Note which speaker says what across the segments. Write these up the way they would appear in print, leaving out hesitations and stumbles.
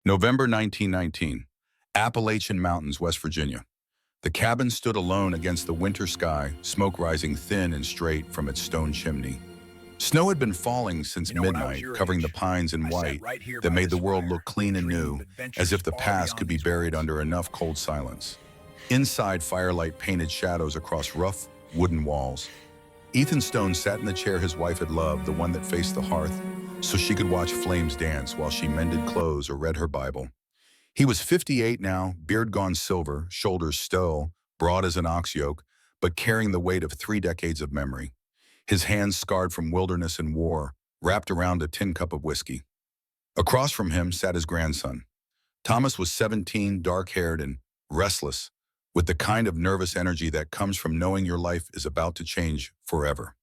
Speaker 1: November 1919, Appalachian Mountains, West Virginia. The cabin stood alone against the winter sky, smoke rising thin and straight from its stone chimney. Snow had been falling since
Speaker 2: When I was
Speaker 1: midnight,
Speaker 2: your
Speaker 1: covering the
Speaker 2: age,
Speaker 1: pines in
Speaker 2: I sat
Speaker 1: white
Speaker 2: right here
Speaker 1: that
Speaker 2: by
Speaker 1: made the
Speaker 2: this
Speaker 1: world look
Speaker 2: fire,
Speaker 1: clean and
Speaker 2: dreaming of
Speaker 1: new, as
Speaker 2: adventures
Speaker 1: if the
Speaker 2: far
Speaker 1: past could
Speaker 2: beyond
Speaker 1: be
Speaker 2: these
Speaker 1: buried
Speaker 2: walls.
Speaker 1: under enough cold silence. Inside, firelight painted shadows across rough, wooden walls. Ethan Stone sat in the chair his wife had loved, the one that faced the hearth, so she could watch flames dance while she mended clothes or read her Bible. He was 58 now, beard gone silver, shoulders still, broad as an ox yoke, but carrying the weight of 3 decades of memory. His hands scarred from wilderness and war, wrapped around a tin cup of whiskey. Across from him sat his grandson. Thomas was 17, dark-haired and restless, with the kind of nervous energy that comes from knowing your life is about to change forever.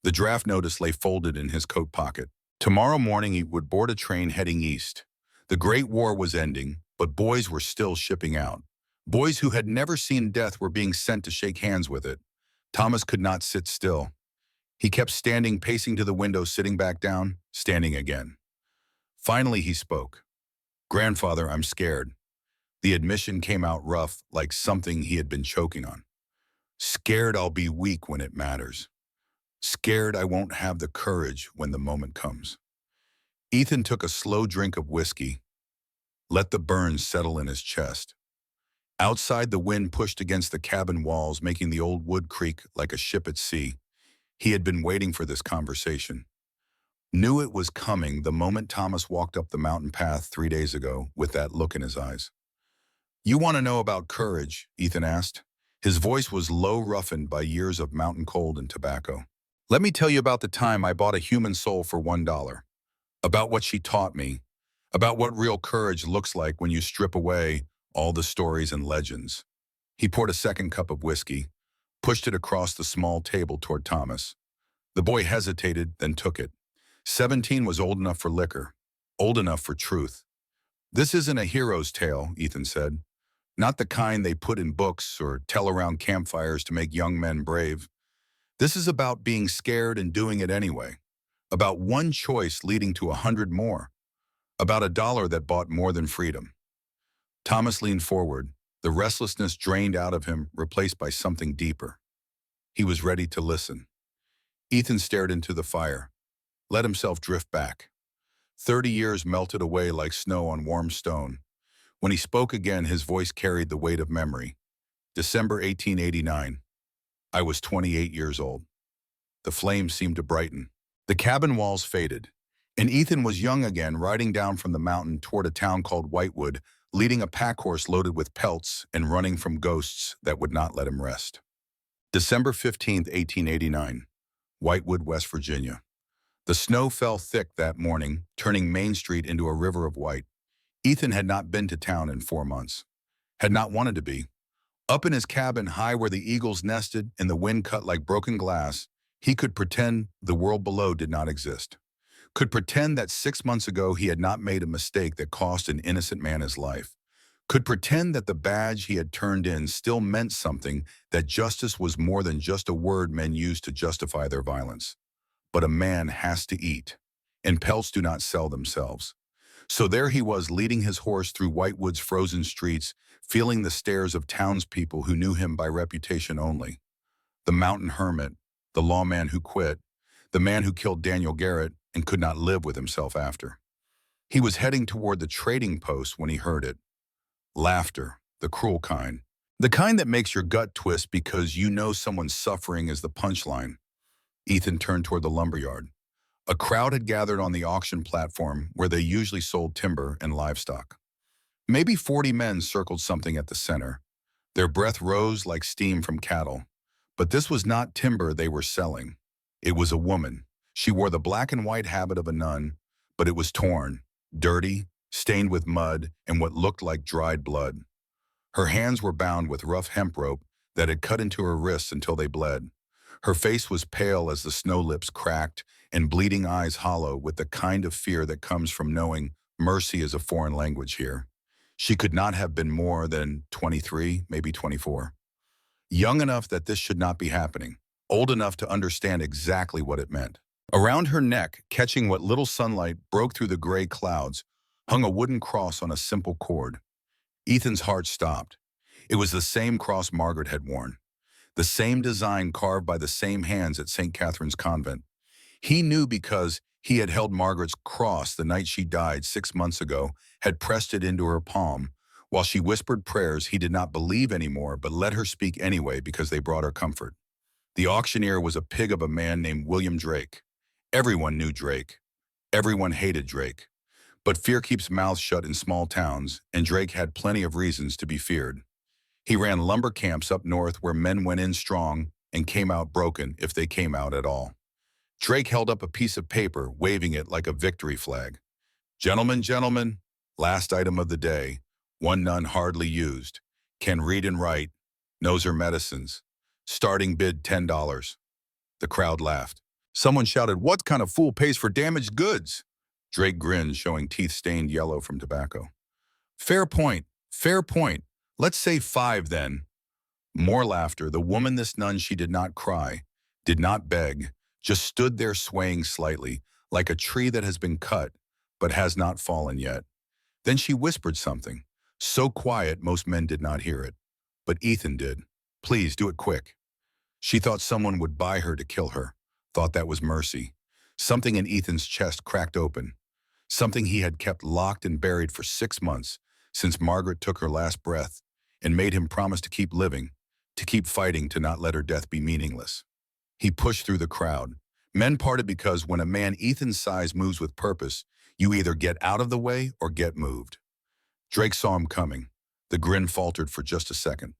Speaker 1: The draft notice lay folded in his coat pocket. Tomorrow morning he would board a train heading east. The Great War was ending, but boys were still shipping out. Boys who had never seen death were being sent to shake hands with it. Thomas could not sit still. He kept standing, pacing to the window, sitting back down, standing again. Finally he spoke. "Grandfather, I'm scared." The admission came out rough, like something he had been choking on. "Scared I'll be weak when it matters. Scared I won't have the courage when the moment comes." Ethan took a slow drink of whiskey, let the burns settle in his chest. Outside, the wind pushed against the cabin walls, making the old wood creak like a ship at sea. He had been waiting for this conversation. Knew it was coming the moment Thomas walked up the mountain path 3 days ago with that look in his eyes. "You want to know about courage?" Ethan asked. His voice was low, roughened by years of mountain cold and tobacco. "Let me tell you about the time I bought a human soul for $1. About what she taught me. About what real courage looks like when you strip away all the stories and legends." He poured a second cup of whiskey, pushed it across the small table toward Thomas. The boy hesitated, then took it. 17 was old enough for liquor, old enough for truth. "This isn't a hero's tale," Ethan said. "Not the kind they put in books or tell around campfires to make young men brave. This is about being scared and doing it anyway. About one choice leading to 100 more. About $1 that bought more than freedom." Thomas leaned forward, the restlessness drained out of him, replaced by something deeper. He was ready to listen. Ethan stared into the fire, let himself drift back. 30 years melted away like snow on warm stone. When he spoke again, his voice carried the weight of memory. "December 1889. I was 28 years old." The flames seemed to brighten. The cabin walls faded, and Ethan was young again, riding down from the mountain toward a town called Whitewood, leading a pack horse loaded with pelts and running from ghosts that would not let him rest. December 15th, 1889. Whitewood, West Virginia. The snow fell thick that morning, turning Main Street into a river of white. Ethan had not been to town in 4 months. Had not wanted to be. Up in his cabin, high where the eagles nested and the wind cut like broken glass, he could pretend the world below did not exist. Could pretend that 6 months ago he had not made a mistake that cost an innocent man his life. Could pretend that the badge he had turned in still meant something, that justice was more than just a word men used to justify their violence. But a man has to eat, and pelts do not sell themselves. So there he was, leading his horse through Whitewood's frozen streets, feeling the stares of townspeople who knew him by reputation only. The mountain hermit, the lawman who quit, the man who killed Daniel Garrett and could not live with himself after. He was heading toward the trading post when he heard it. Laughter, the cruel kind. The kind that makes your gut twist because you know someone's suffering is the punchline. Ethan turned toward the lumberyard. A crowd had gathered on the auction platform where they usually sold timber and livestock. Maybe 40 men circled something at the center. Their breath rose like steam from cattle. But this was not timber they were selling. It was a woman. She wore the black and white habit of a nun, but it was torn, dirty, stained with mud and what looked like dried blood. Her hands were bound with rough hemp rope that had cut into her wrists until they bled. Her face was pale as the snow lips cracked and bleeding eyes hollow with the kind of fear that comes from knowing mercy is a foreign language here. She could not have been more than 23, maybe 24. Young enough that this should not be happening, old enough to understand exactly what it meant. Around her neck, catching what little sunlight broke through the gray clouds, hung a wooden cross on a simple cord. Ethan's heart stopped. It was the same cross Margaret had worn, the same design carved by the same hands at St. Catherine's Convent. He knew because he had held Margaret's cross the night she died 6 months ago, had pressed it into her palm. While she whispered prayers he did not believe anymore, but let her speak anyway because they brought her comfort. The auctioneer was a pig of a man named William Drake. Everyone knew Drake. Everyone hated Drake. But fear keeps mouths shut in small towns, and Drake had plenty of reasons to be feared. He ran lumber camps up north where men went in strong and came out broken if they came out at all. Drake held up a piece of paper, waving it like a victory flag. Gentlemen, gentlemen, last item of the day, one nun hardly used, can read and write, knows her medicines. Starting bid $10. The crowd laughed. Someone shouted, "What kind of fool pays for damaged goods?" Drake grinned, showing teeth stained yellow from tobacco. Fair point, fair point. Let's say 5 then. More laughter. The woman, this nun, she did not cry, did not beg, just stood there swaying slightly, like a tree that has been cut, but has not fallen yet. Then she whispered something, so quiet most men did not hear it. But Ethan did. Please, do it quick. She thought someone would buy her to kill her, thought that was mercy. Something in Ethan's chest cracked open, something he had kept locked and buried for 6 months, since Margaret took her last breath, and made him promise to keep living, to keep fighting, to not let her death be meaningless. He pushed through the crowd. Men parted because when a man Ethan's size moves with purpose, you either get out of the way or get moved. Drake saw him coming. The grin faltered for just a second.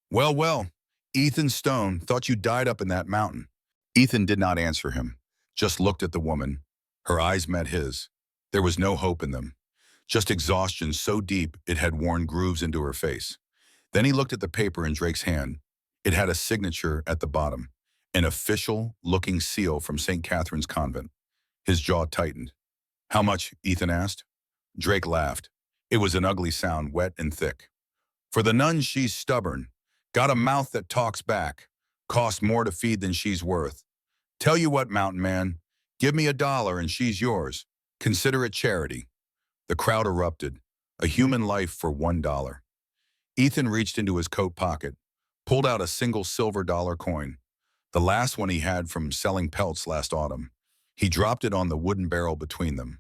Speaker 1: Well, well, Ethan Stone, thought you died up in that mountain. Ethan did not answer him, just looked at the woman. Her eyes met his. There was no hope in them, just exhaustion so deep it had worn grooves into her face. Then he looked at the paper in Drake's hand. It had a signature at the bottom, an official-looking seal from St. Catherine's Convent. His jaw tightened. How much? Ethan asked. Drake laughed. It was an ugly sound, wet and thick. For the nun, she's stubborn. Got a mouth that talks back. Costs more to feed than she's worth. Tell you what, mountain man, give me $1 and she's yours. Consider it charity. The crowd erupted. A human life for $1. Ethan reached into his coat pocket, pulled out a single silver dollar coin, the last one he had from selling pelts last autumn. He dropped it on the wooden barrel between them.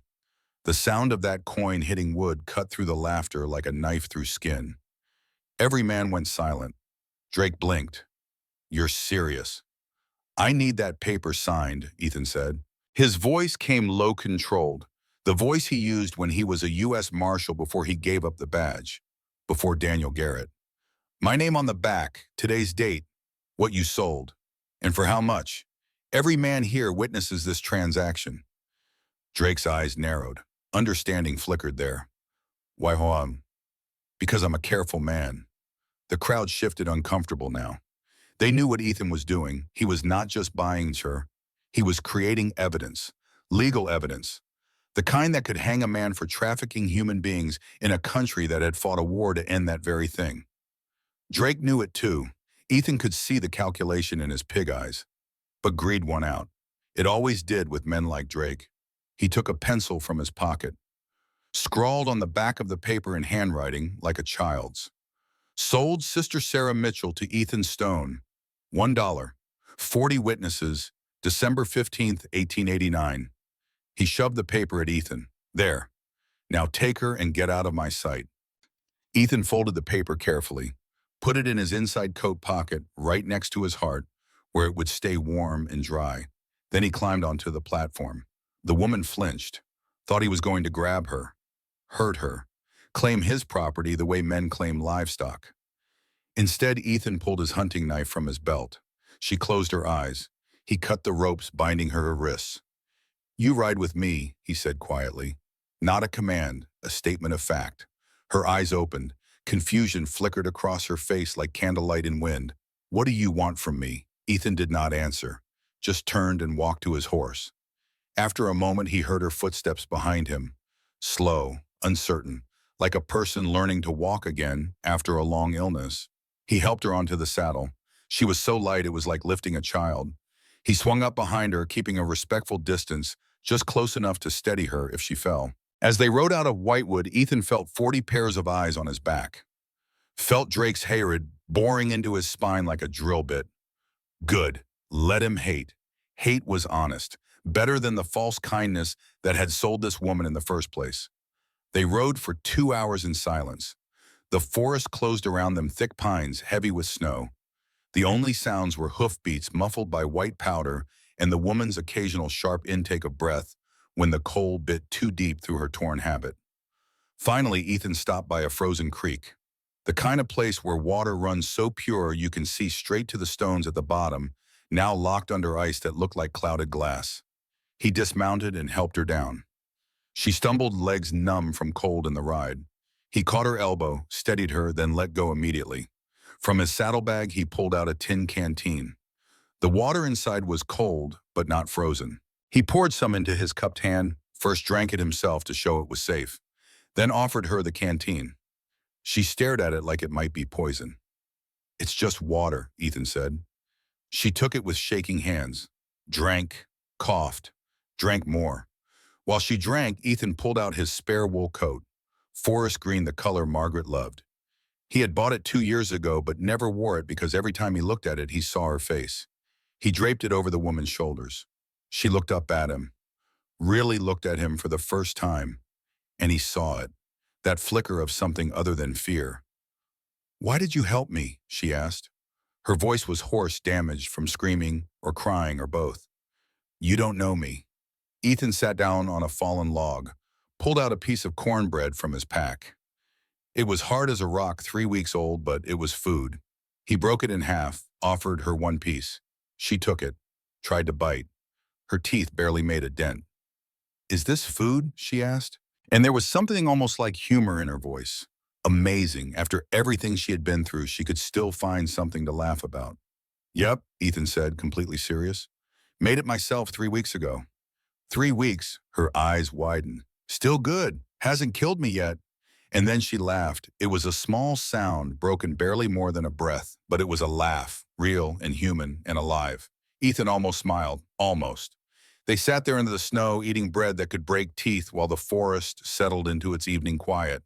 Speaker 1: The sound of that coin hitting wood cut through the laughter like a knife through skin. Every man went silent. Drake blinked. You're serious. I need that paper signed, Ethan said. His voice came low controlled, the voice he used when he was a U.S. Marshal before he gave up the badge, before Daniel Garrett. My name on the back, today's date, what you sold, and for how much. Every man here witnesses this transaction. Drake's eyes narrowed. Understanding flickered there. Why, because I'm a careful man. The crowd shifted, uncomfortable now. They knew what Ethan was doing. He was not just buying her. He was creating evidence, legal evidence, the kind that could hang a man for trafficking human beings in a country that had fought a war to end that very thing. Drake knew it too. Ethan could see the calculation in his pig eyes. But greed won out. It always did with men like Drake. He took a pencil from his pocket, scrawled on the back of the paper in handwriting like a child's. Sold Sister Sarah Mitchell to Ethan Stone. $1. 40 witnesses, December 15th, 1889. He shoved the paper at Ethan. There. Now take her and get out of my sight. Ethan folded the paper carefully, put it in his inside coat pocket right next to his heart, where it would stay warm and dry. Then he climbed onto the platform. The woman flinched, thought he was going to grab her, hurt her, claim his property the way men claim livestock. Instead, Ethan pulled his hunting knife from his belt. She closed her eyes. He cut the ropes binding her wrists. You ride with me, he said quietly. Not a command, a statement of fact. Her eyes opened. Confusion flickered across her face like candlelight in wind. What do you want from me? Ethan did not answer, just turned and walked to his horse. After a moment, he heard her footsteps behind him, slow, uncertain, like a person learning to walk again after a long illness. He helped her onto the saddle. She was so light it was like lifting a child. He swung up behind her, keeping a respectful distance, just close enough to steady her if she fell. As they rode out of Whitewood, Ethan felt 40 pairs of eyes on his back. Felt Drake's hatred boring into his spine like a drill bit. Good. Let him hate. Hate was honest, better than the false kindness that had sold this woman in the first place. They rode for 2 hours in silence. The forest closed around them, thick pines heavy with snow. The only sounds were hoofbeats muffled by white powder and the woman's occasional sharp intake of breath when the cold bit too deep through her torn habit. Finally, Ethan stopped by a frozen creek, the kind of place where water runs so pure you can see straight to the stones at the bottom, now locked under ice that looked like clouded glass. He dismounted and helped her down. She stumbled, legs numb from cold in the ride. He caught her elbow, steadied her, then let go immediately. From his saddlebag, he pulled out a tin canteen. The water inside was cold, but not frozen. He poured some into his cupped hand, first drank it himself to show it was safe, then offered her the canteen. She stared at it like it might be poison. "It's just water," Ethan said. She took it with shaking hands, drank, coughed, drank more. While she drank, Ethan pulled out his spare wool coat, forest green, the color Margaret loved. He had bought it 2 years ago, but never wore it because every time he looked at it, he saw her face. He draped it over the woman's shoulders. She looked up at him, really looked at him for the first time, and he saw it, that flicker of something other than fear. "Why did you help me?" she asked. Her voice was hoarse, damaged from screaming or crying or both. "You don't know me." Ethan sat down on a fallen log, pulled out a piece of cornbread from his pack. It was hard as a rock, 3 weeks old, but it was food. He broke it in half, offered her one piece. She took it, tried to bite. Her teeth barely made a dent. "Is this food?" she asked. And there was something almost like humor in her voice. Amazing. After everything she had been through, she could still find something to laugh about. "Yep," Ethan said, completely serious. "Made it myself 3 weeks ago." 3 weeks, her eyes widened. "Still good. Hasn't killed me yet." And then she laughed. It was a small sound, broken barely more than a breath, but it was a laugh, real and human and alive. Ethan almost smiled. Almost. They sat there in the snow, eating bread that could break teeth while the forest settled into its evening quiet.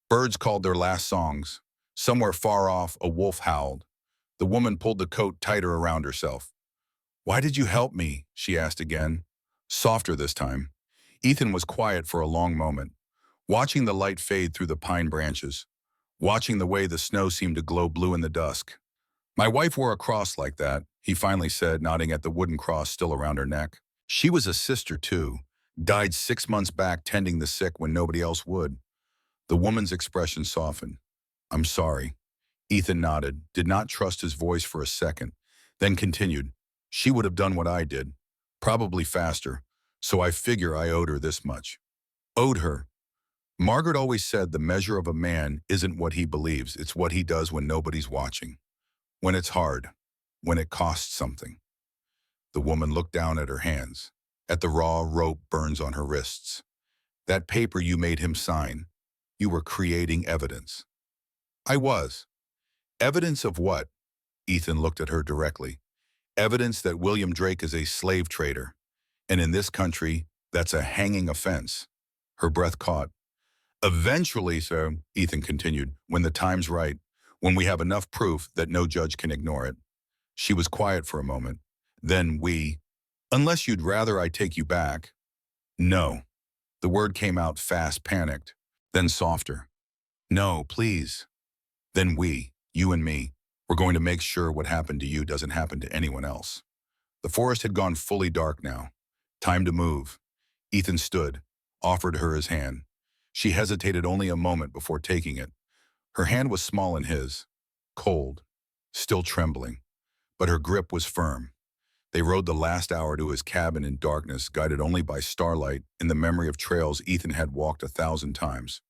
Speaker 1: Birds called their last songs. Somewhere far off, a wolf howled. The woman pulled the coat tighter around herself. "Why did you help me?" she asked again, softer this time. Ethan was quiet for a long moment, watching the light fade through the pine branches, watching the way the snow seemed to glow blue in the dusk. "My wife wore a cross like that," he finally said, nodding at the wooden cross still around her neck. "She was a sister, too. Died 6 months back tending the sick when nobody else would." The woman's expression softened. "I'm sorry." Ethan nodded, did not trust his voice for a second, then continued. "She would have done what I did, probably faster, so I figure I owed her this much." Owed her. Margaret always said the measure of a man isn't what he believes, it's what he does when nobody's watching. When it's hard. When it costs something. The woman looked down at her hands, at the raw rope burns on her wrists. "That paper you made him sign. You were creating evidence." "I was." "Evidence of what?" Ethan looked at her directly. "Evidence that William Drake is a slave trader. And in this country, that's a hanging offense." Her breath caught. "Eventually, sir," Ethan continued, "when the time's right, when we have enough proof that no judge can ignore it." She was quiet for a moment. "Then unless you'd rather I take you back." "No." The word came out fast, panicked, then softer. "No, please." "Then you and me, we're going to make sure what happened to you doesn't happen to anyone else." The forest had gone fully dark now. Time to move. Ethan stood, offered her his hand. She hesitated only a moment before taking it. Her hand was small in his, cold, still trembling, but her grip was firm. They rode the last hour to his cabin in darkness, guided only by starlight in the memory of trails Ethan had walked 1,000 times.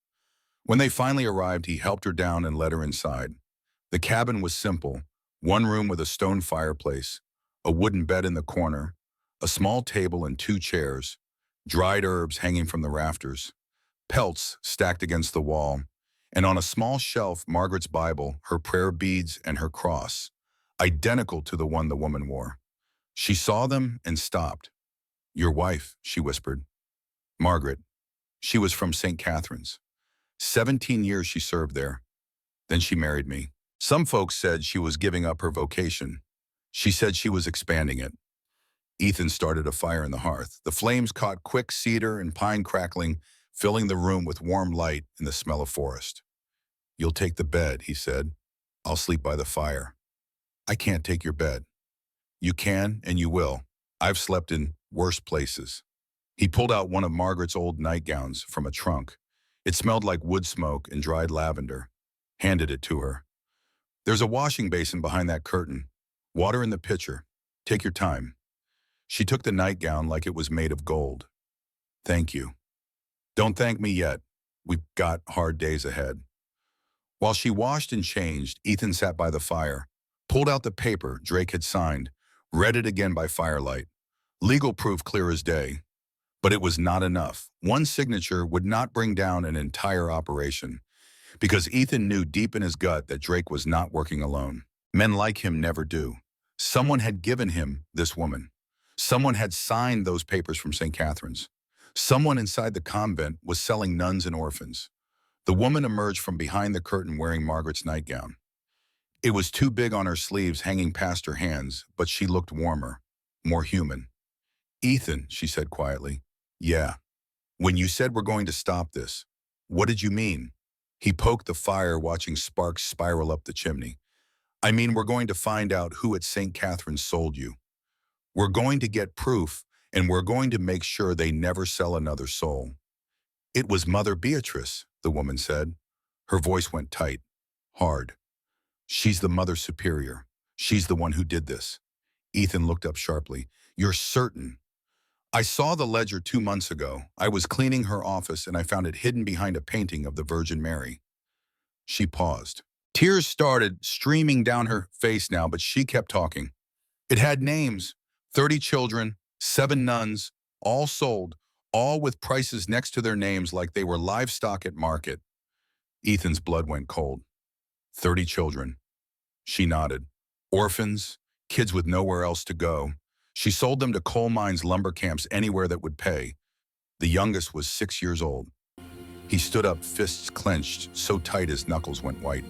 Speaker 1: When they finally arrived, he helped her down and led her inside. The cabin was simple, one room with a stone fireplace, a wooden bed in the corner, a small table and 2 chairs, dried herbs hanging from the rafters, pelts stacked against the wall, and on a small shelf, Margaret's Bible, her prayer beads, and her cross, identical to the one the woman wore. She saw them and stopped. "Your wife," she whispered. "Margaret." She was from St. Catherine's. 17 years she served there. Then she married me. Some folks said she was giving up her vocation. She said she was expanding it. Ethan started a fire in the hearth. The flames caught quick, cedar and pine crackling, filling the room with warm light and the smell of forest. "You'll take the bed," he said. "I'll sleep by the fire." "I can't take your bed." "You can and you will. I've slept in worse places." He pulled out one of Margaret's old nightgowns from a trunk. It smelled like wood smoke and dried lavender. Handed it to her. "There's a washing basin behind that curtain. Water in the pitcher. Take your time." She took the nightgown like it was made of gold. "Thank you." "Don't thank me yet. We've got hard days ahead." While she washed and changed, Ethan sat by the fire, pulled out the paper Drake had signed, read it again by firelight. Legal proof clear as day. But it was not enough. One signature would not bring down an entire operation, because Ethan knew deep in his gut that Drake was not working alone. Men like him never do. Someone had given him this woman. Someone had signed those papers from St. Catherine's. Someone inside the convent was selling nuns and orphans. The woman emerged from behind the curtain wearing Margaret's nightgown. It was too big on her sleeves, hanging past her hands, but she looked warmer, more human. "Ethan," she said quietly. "Yeah. When you said we're going to stop this, what did you mean?" He poked the fire, watching sparks spiral up the chimney. "I mean, we're going to find out who at St. Catherine's sold you. We're going to get proof, and we're going to make sure they never sell another soul." "It was Mother Beatrice," the woman said. Her voice went tight, hard. "She's the Mother Superior. She's the one who did this." Ethan looked up sharply. "You're certain?" "I saw the ledger 2 months ago. I was cleaning her office and I found it hidden behind a painting of the Virgin Mary." She paused. Tears started streaming down her face now, but she kept talking. "It had names, 30 children, 7 nuns, all sold, all with prices next to their names like they were livestock at market." Ethan's blood went cold. 30 children. She nodded. Orphans, kids with nowhere else to go. She sold them to coal mines, lumber camps, anywhere that would pay. The youngest was 6 years old. He stood up, fists clenched, so tight his knuckles went white.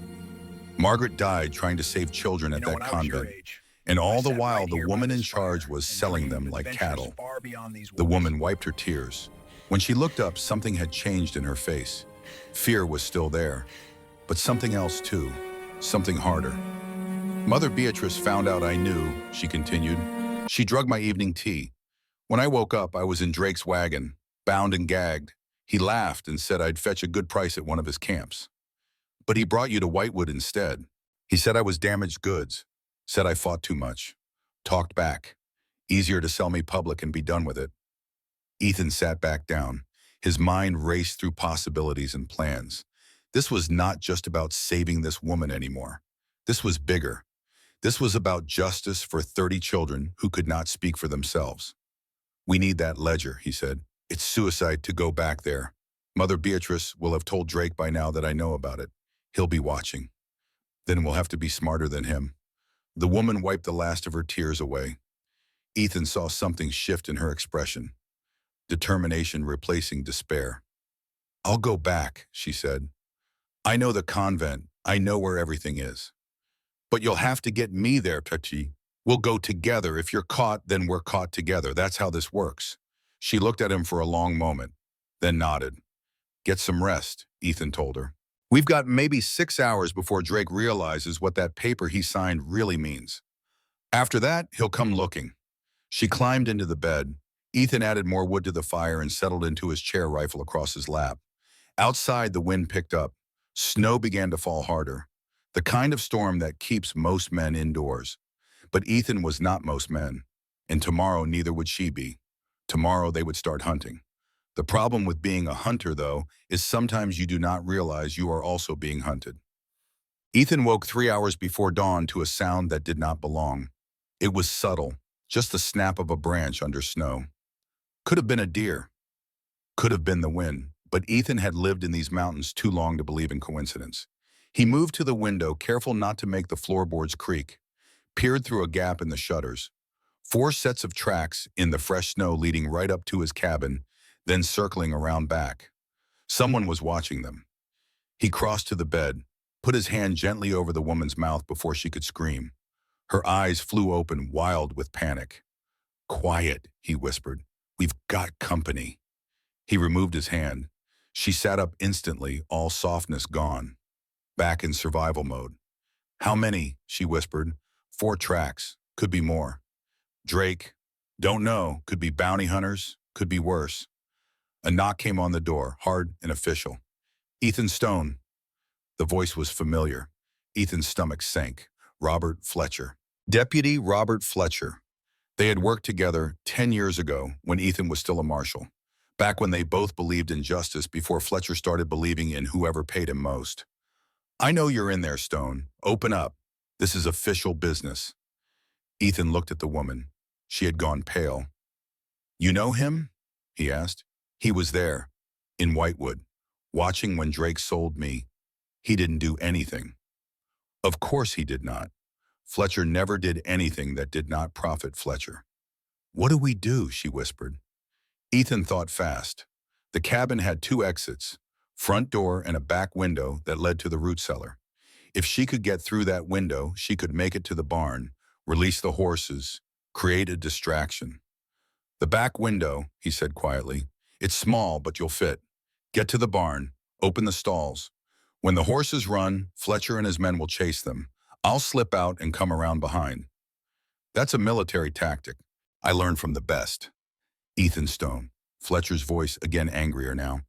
Speaker 1: "Margaret died trying to save children at that convent. And all the while, the woman in charge was selling them like cattle." The woman wiped her tears. When she looked up, something had changed in her face. Fear was still there, but something else too, something harder. "Mother Beatrice found out I knew," she continued. "She drugged my evening tea. When I woke up, I was in Drake's wagon, bound and gagged. He laughed and said I'd fetch a good price at one of his camps. But he brought you to Whitewood instead. He said I was damaged goods, said I fought too much, talked back. Easier to sell me public and be done with it." Ethan sat back down. His mind raced through possibilities and plans. This was not just about saving this woman anymore. This was bigger. This was about justice for 30 children who could not speak for themselves. "We need that ledger," he said. "It's suicide to go back there. Mother Beatrice will have told Drake by now that I know about it. He'll be watching. Then we'll have to be smarter than him." The woman wiped the last of her tears away. Ethan saw something shift in her expression. Determination replacing despair. "I'll go back," she said. "I know the convent. I know where everything is. But you'll have to get me there, Tati. We'll go together. If you're caught, then we're caught together. That's how this works." She looked at him for a long moment, then nodded. "Get some rest," Ethan told her. "We've got maybe 6 hours before Drake realizes what that paper he signed really means. After that, he'll come looking." She climbed into the bed. Ethan added more wood to the fire and settled into his chair, rifle across his lap. Outside, the wind picked up. Snow began to fall harder. The kind of storm that keeps most men indoors. But Ethan was not most men. And tomorrow, neither would she be. Tomorrow, they would start hunting. The problem with being a hunter, though, is sometimes you do not realize you are also being hunted. Ethan woke 3 hours before dawn to a sound that did not belong. It was subtle, just the snap of a branch under snow. Could have been a deer. Could have been the wind. But Ethan had lived in these mountains too long to believe in coincidence. He moved to the window, careful not to make the floorboards creak, peered through a gap in the shutters. 4 sets of tracks in the fresh snow leading right up to his cabin, then circling around back. Someone was watching them. He crossed to the bed, put his hand gently over the woman's mouth before she could scream. Her eyes flew open, wild with panic. "Quiet," he whispered. "We've got company." He removed his hand. She sat up instantly, all softness gone, back in survival mode. "How many?" she whispered. "4 tracks. Could be more." "Drake?" "Don't know. Could be bounty hunters. Could be worse." A knock came on the door, hard and official. "Ethan Stone." The voice was familiar. Ethan's stomach sank. Robert Fletcher. Deputy Robert Fletcher. They had worked together 10 years ago when Ethan was still a marshal. Back when they both believed in justice before Fletcher started believing in whoever paid him most. "I know you're in there, Stone. Open up. This is official business." Ethan looked at the woman. She had gone pale. "You know him?" he asked. "He was there, in Whitewood, watching when Drake sold me. He didn't do anything." "Of course he did not. Fletcher never did anything that did not profit Fletcher." "What do we do?" she whispered. Ethan thought fast. The cabin had 2 exits, front door and a back window that led to the root cellar. If she could get through that window, she could make it to the barn, release the horses, create a distraction. "The back window," he said quietly. "It's small, but you'll fit. Get to the barn, open the stalls. When the horses run, Fletcher and his men will chase them. I'll slip out and come around behind." "That's a military tactic. I learned from the best." "Ethan Stone." Fletcher's voice again angrier now.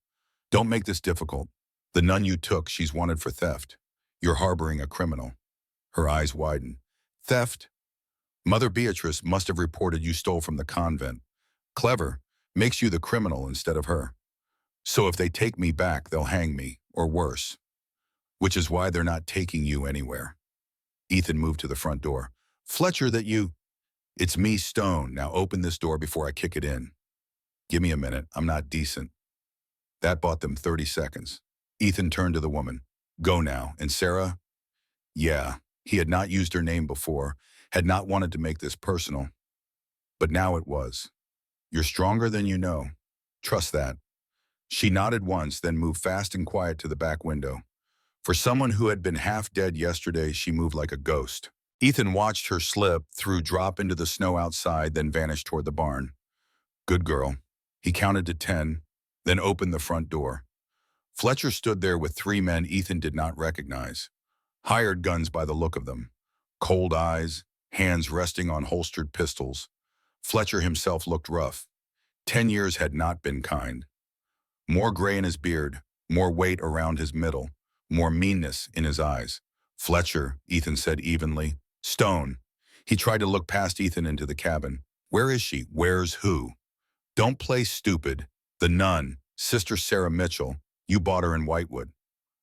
Speaker 1: "Don't make this difficult. The nun you took, she's wanted for theft. You're harboring a criminal." Her eyes widened. "Theft? Mother Beatrice must have reported you stole from the convent. Clever. Makes you the criminal instead of her. So if they take me back, they'll hang me, or worse. Which is why they're not taking you anywhere." Ethan moved to the front door. "Fletcher, that you—" "It's me, Stone. Now open this door before I kick it in." "Give me a minute. I'm not decent." That bought them 30 seconds. Ethan turned to the woman. "Go now. And Sarah?" Yeah, he had not used her name before, had not wanted to make this personal. But now it was. "You're stronger than you know. Trust that." She nodded once, then moved fast and quiet to the back window. For someone who had been half dead yesterday, she moved like a ghost. Ethan watched her slip through, drop into the snow outside, then vanish toward the barn. "Good girl." He counted to 10, then opened the front door. Fletcher stood there with 3 men Ethan did not recognize. Hired guns by the look of them. Cold eyes, hands resting on holstered pistols. Fletcher himself looked rough. 10 years had not been kind. More gray in his beard, more weight around his middle, more meanness in his eyes. "Fletcher," Ethan said evenly. "Stone." He tried to look past Ethan into the cabin. "Where is she? Where's who?" "Don't play stupid. The nun, Sister Sarah Mitchell. You bought her in Whitewood."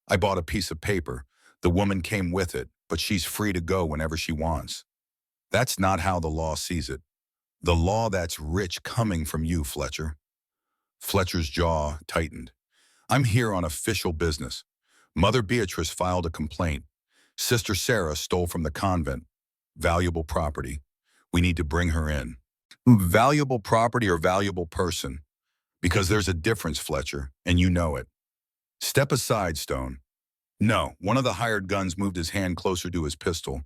Speaker 1: "I bought a piece of paper. The woman came with it, but she's free to go whenever she wants." "That's not how the law sees it. The law that's rich coming from you, Fletcher." Fletcher's jaw tightened. "I'm here on official business. Mother Beatrice filed a complaint. Sister Sarah stole from the convent. Valuable property. We need to bring her in." "Valuable property or valuable person?" "Because there's a difference, Fletcher, and you know it." "Step aside, Stone." "No." One of the hired guns moved his hand closer to his pistol.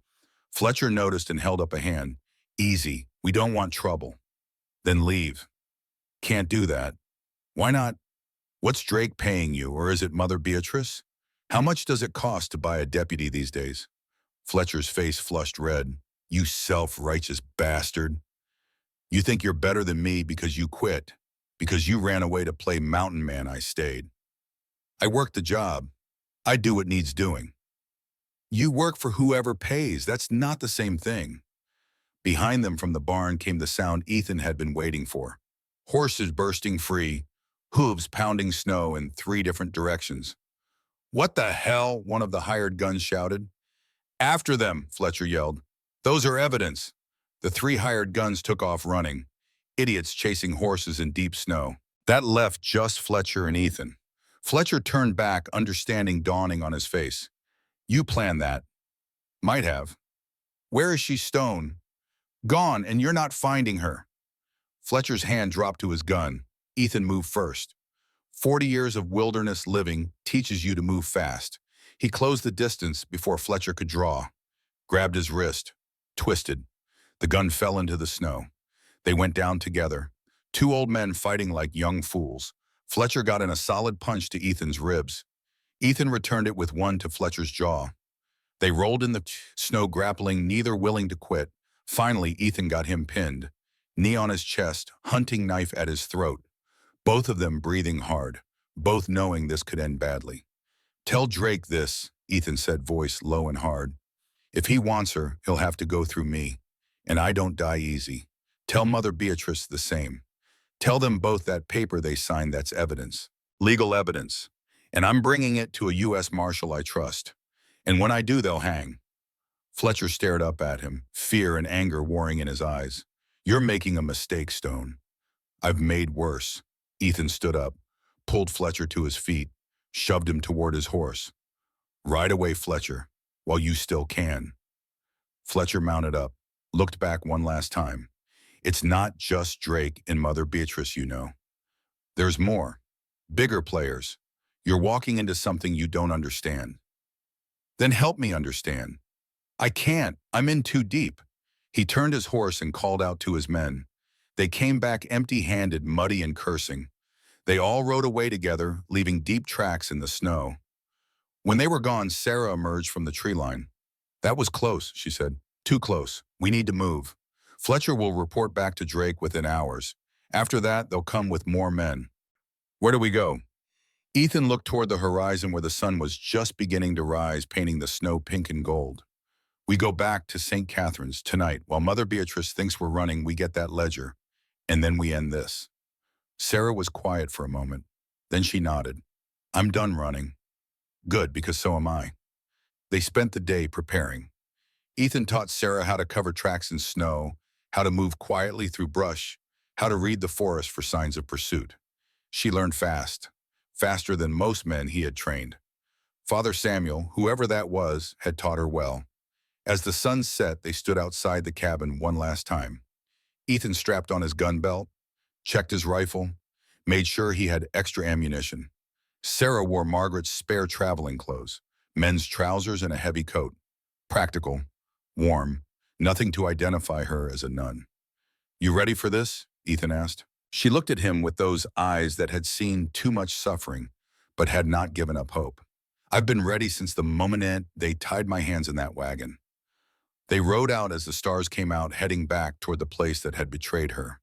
Speaker 1: Fletcher noticed and held up a hand. "Easy. We don't want trouble." "Then leave." "Can't do that." "Why not?" "What's Drake paying you, or is it Mother Beatrice? How much does it cost to buy a deputy these days?" Fletcher's face flushed red. "You self-righteous bastard. You think you're better than me because you quit. Because you ran away to play mountain man, I stayed. I work the job. I do what needs doing. You work for whoever pays. That's not the same thing." Behind them from the barn came the sound Ethan had been waiting for. Horses bursting free, hooves pounding snow in 3 different directions. "What the hell?" one of the hired guns shouted. "After them," Fletcher yelled. "Those are evidence." The 3 hired guns took off running, idiots chasing horses in deep snow. That left just Fletcher and Ethan. Fletcher turned back, understanding dawning on his face. "You planned that." "Might have." "Where is she, Stone?" "Gone, and you're not finding her." Fletcher's hand dropped to his gun. Ethan moved first. 40 years of wilderness living teaches you to move fast. He closed the distance before Fletcher could draw, grabbed his wrist, twisted. The gun fell into the snow. They went down together, two old men fighting like young fools. Fletcher got in a solid punch to Ethan's ribs. Ethan returned it with one to Fletcher's jaw. They rolled in the snow, grappling, neither willing to quit. Finally, Ethan got him pinned, knee on his chest, hunting knife at his throat. Both of them breathing hard, both knowing this could end badly. "Tell Drake this," Ethan said, voice low and hard. "If he wants her, he'll have to go through me. And I don't die easy. Tell Mother Beatrice the same. Tell them both that paper they signed, that's evidence. Legal evidence. And I'm bringing it to a U.S. Marshal I trust. And when I do, they'll hang." Fletcher stared up at him, fear and anger warring in his eyes. "You're making a mistake, Stone." "I've made worse." Ethan stood up, pulled Fletcher to his feet, shoved him toward his horse. "Ride away, Fletcher, while you still can." Fletcher mounted up, looked back one last time. "It's not just Drake and Mother Beatrice, you know. There's more. Bigger players. You're walking into something you don't understand." "Then help me understand." "I can't. I'm in too deep." He turned his horse and called out to his men. They came back empty-handed, muddy and cursing. They all rode away together, leaving deep tracks in the snow. When they were gone, Sarah emerged from the tree line. "That was close," she said. "Too close. We need to move. Fletcher will report back to Drake within hours. After that, they'll come with more men." "Where do we go?" Ethan looked toward the horizon where the sun was just beginning to rise, painting the snow pink and gold. "We go back to St. Catherine's tonight. While Mother Beatrice thinks we're running, we get that ledger. And then we end this." Sarah was quiet for a moment. Then she nodded. "I'm done running." "Good, because so am I." They spent the day preparing. Ethan taught Sarah how to cover tracks in snow, how to move quietly through brush, how to read the forest for signs of pursuit. She learned fast, faster than most men he had trained. Father Samuel, whoever that was, had taught her well. As the sun set, they stood outside the cabin one last time. Ethan strapped on his gun belt, checked his rifle, made sure he had extra ammunition. Sarah wore Margaret's spare traveling clothes, men's trousers and a heavy coat. Practical, warm, nothing to identify her as a nun. "You ready for this?" Ethan asked. She looked at him with those eyes that had seen too much suffering, but had not given up hope. "I've been ready since the moment they tied my hands in that wagon." They rode out as the stars came out, heading back toward the place that had betrayed her.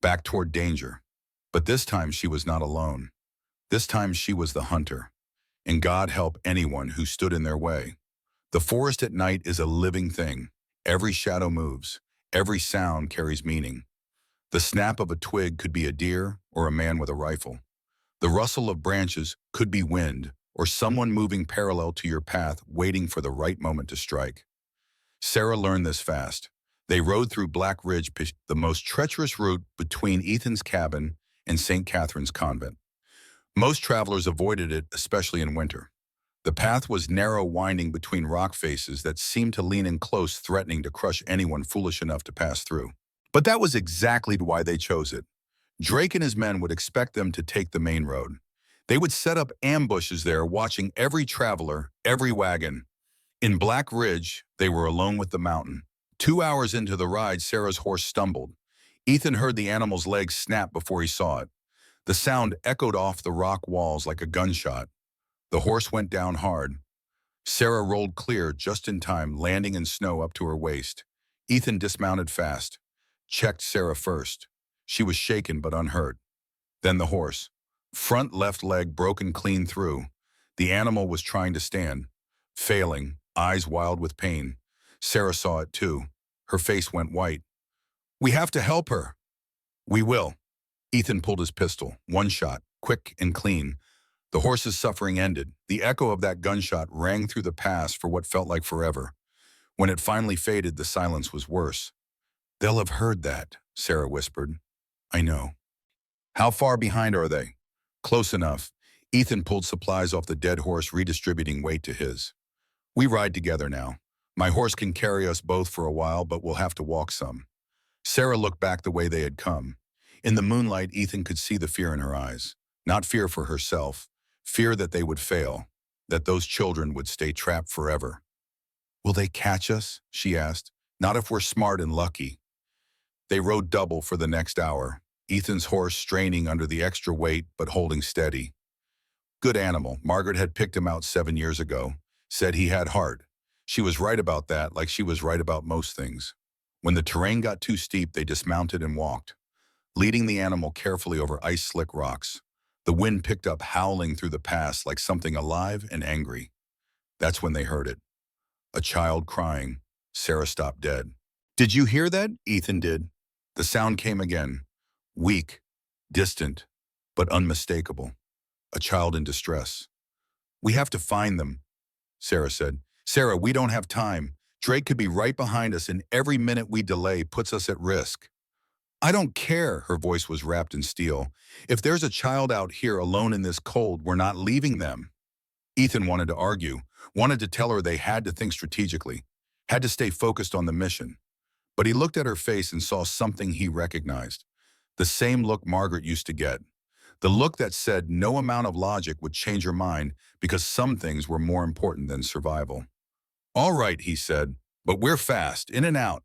Speaker 1: Back toward danger. But this time she was not alone. This time she was the hunter. And God help anyone who stood in their way. The forest at night is a living thing. Every shadow moves. Every sound carries meaning. The snap of a twig could be a deer or a man with a rifle. The rustle of branches could be wind or someone moving parallel to your path, waiting for the right moment to strike. Sarah learned this fast. They rode through Black Ridge, the most treacherous route between Ethan's cabin and St. Catherine's convent. Most travelers avoided it, especially in winter. The path was narrow, winding between rock faces that seemed to lean in close, threatening to crush anyone foolish enough to pass through. But that was exactly why they chose it. Drake and his men would expect them to take the main road. They would set up ambushes there, watching every traveler, every wagon. In Black Ridge, they were alone with the mountain. 2 hours into the ride, Sarah's horse stumbled. Ethan heard the animal's legs snap before he saw it. The sound echoed off the rock walls like a gunshot. The horse went down hard. Sarah rolled clear just in time, landing in snow up to her waist. Ethan dismounted fast, checked Sarah first. She was shaken but unhurt. Then the horse. Front left leg broken clean through. The animal was trying to stand, failing, eyes wild with pain. Sarah saw it too. Her face went white. "We have to help her." "We will." Ethan pulled his pistol. One shot, quick and clean. The horse's suffering ended. The echo of that gunshot rang through the pass for what felt like forever. When it finally faded, the silence was worse. "They'll have heard that," Sarah whispered. "I know." "How far behind are they?" "Close enough." Ethan pulled supplies off the dead horse, redistributing weight to his. "We ride together now. My horse can carry us both for a while, but we'll have to walk some." Sarah looked back the way they had come. In the moonlight, Ethan could see the fear in her eyes. Not fear for herself, fear that they would fail, that those children would stay trapped forever. "Will they catch us?" she asked. "Not if we're smart and lucky." They rode double for the next hour, Ethan's horse straining under the extra weight but holding steady. Good animal. Margaret had picked him out 7 years ago, said he had heart. She was right about that, like she was right about most things. When the terrain got too steep, they dismounted and walked, leading the animal carefully over ice-slick rocks. The wind picked up, howling through the pass like something alive and angry. That's when they heard it. A child crying. Sarah stopped dead. "Did you hear that?" Ethan did. The sound came again. Weak, distant, but unmistakable. A child in distress. "We have to find them," Sarah said. "Sarah, we don't have time. Drake could be right behind us, and every minute we delay puts us at risk." "I don't care," her voice was wrapped in steel. "If there's a child out here alone in this cold, we're not leaving them." Ethan wanted to argue, wanted to tell her they had to think strategically, had to stay focused on the mission. But he looked at her face and saw something he recognized. The same look Margaret used to get. The look that said no amount of logic would change her mind because some things were more important than survival. "All right," he said, "but we're fast, in and out."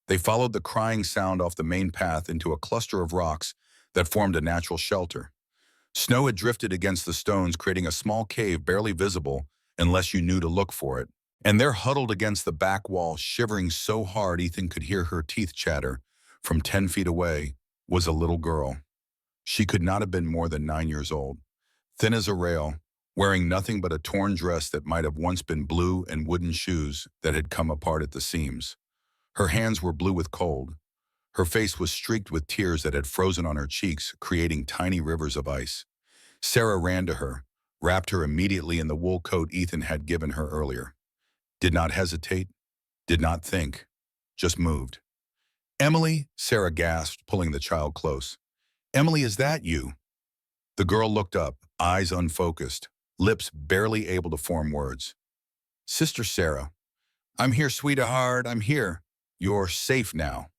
Speaker 1: They followed the crying sound off the main path into a cluster of rocks that formed a natural shelter. Snow had drifted against the stones, creating a small cave barely visible unless you knew to look for it. And there, huddled against the back wall, shivering so hard Ethan could hear her teeth chatter from 10 feet away, was a little girl. She could not have been more than 9 years old, thin as a rail, wearing nothing but a torn dress that might have once been blue and wooden shoes that had come apart at the seams. Her hands were blue with cold. Her face was streaked with tears that had frozen on her cheeks, creating tiny rivers of ice. Sarah ran to her, wrapped her immediately in the wool coat Ethan had given her earlier. Did not hesitate, did not think, just moved. "Emily," Sarah gasped, pulling the child close. "Emily, is that you?" The girl looked up, eyes unfocused, lips barely able to form words. "Sister Sarah." "I'm here, sweetheart, I'm here." "You're safe now."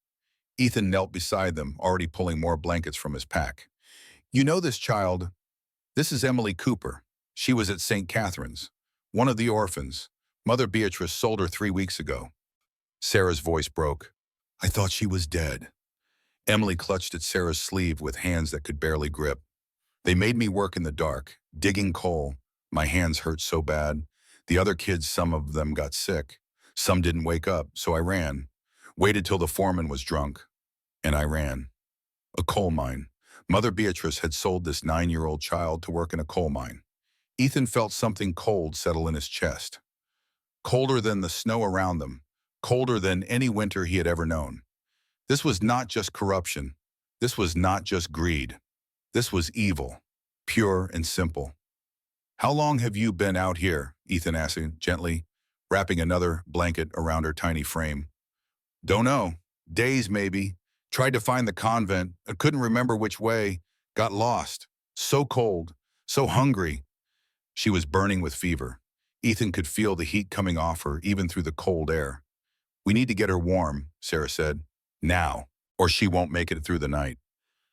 Speaker 1: Ethan knelt beside them, already pulling more blankets from his pack. "You know this child? This is Emily Cooper. She was at St. Catherine's, one of the orphans. Mother Beatrice sold her 3 weeks ago." Sarah's voice broke. "I thought she was dead." Emily clutched at Sarah's sleeve with hands that could barely grip. "They made me work in the dark, digging coal. My hands hurt so bad. The other kids, some of them got sick. Some didn't wake up, so I ran. Waited till the foreman was drunk. And I ran. A coal mine. Mother Beatrice had sold this 9-year-old child to work in a coal mine." Ethan felt something cold settle in his chest. Colder than the snow around them. Colder than any winter he had ever known. This was not just corruption. This was not just greed. This was evil. Pure and simple. "How long have you been out here?" Ethan asked gently, wrapping another blanket around her tiny frame. "Don't know. Days, maybe. Tried to find the convent. I couldn't remember which way. Got lost. So cold. So hungry." She was burning with fever. Ethan could feel the heat coming off her, even through the cold air. "We need to get her warm," Sarah said. "Now, or she won't make it through the night.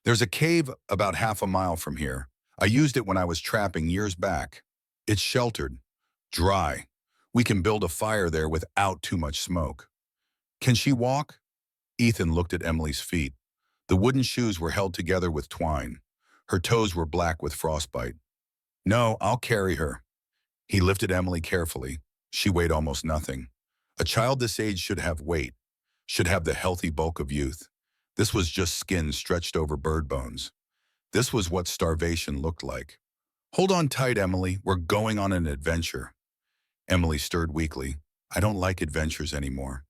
Speaker 1: There's a cave about half a mile from here. I used it when I was trapping years back. It's sheltered. Dry. We can build a fire there without too much smoke." "Can she walk?" Ethan looked at Emily's feet. The wooden shoes were held together with twine. Her toes were black with frostbite. "No, I'll carry her." He lifted Emily carefully. She weighed almost nothing. A child this age should have weight, should have the healthy bulk of youth. This was just skin stretched over bird bones. This was what starvation looked like. "Hold on tight, Emily. We're going on an adventure." Emily stirred weakly. "I don't like adventures anymore."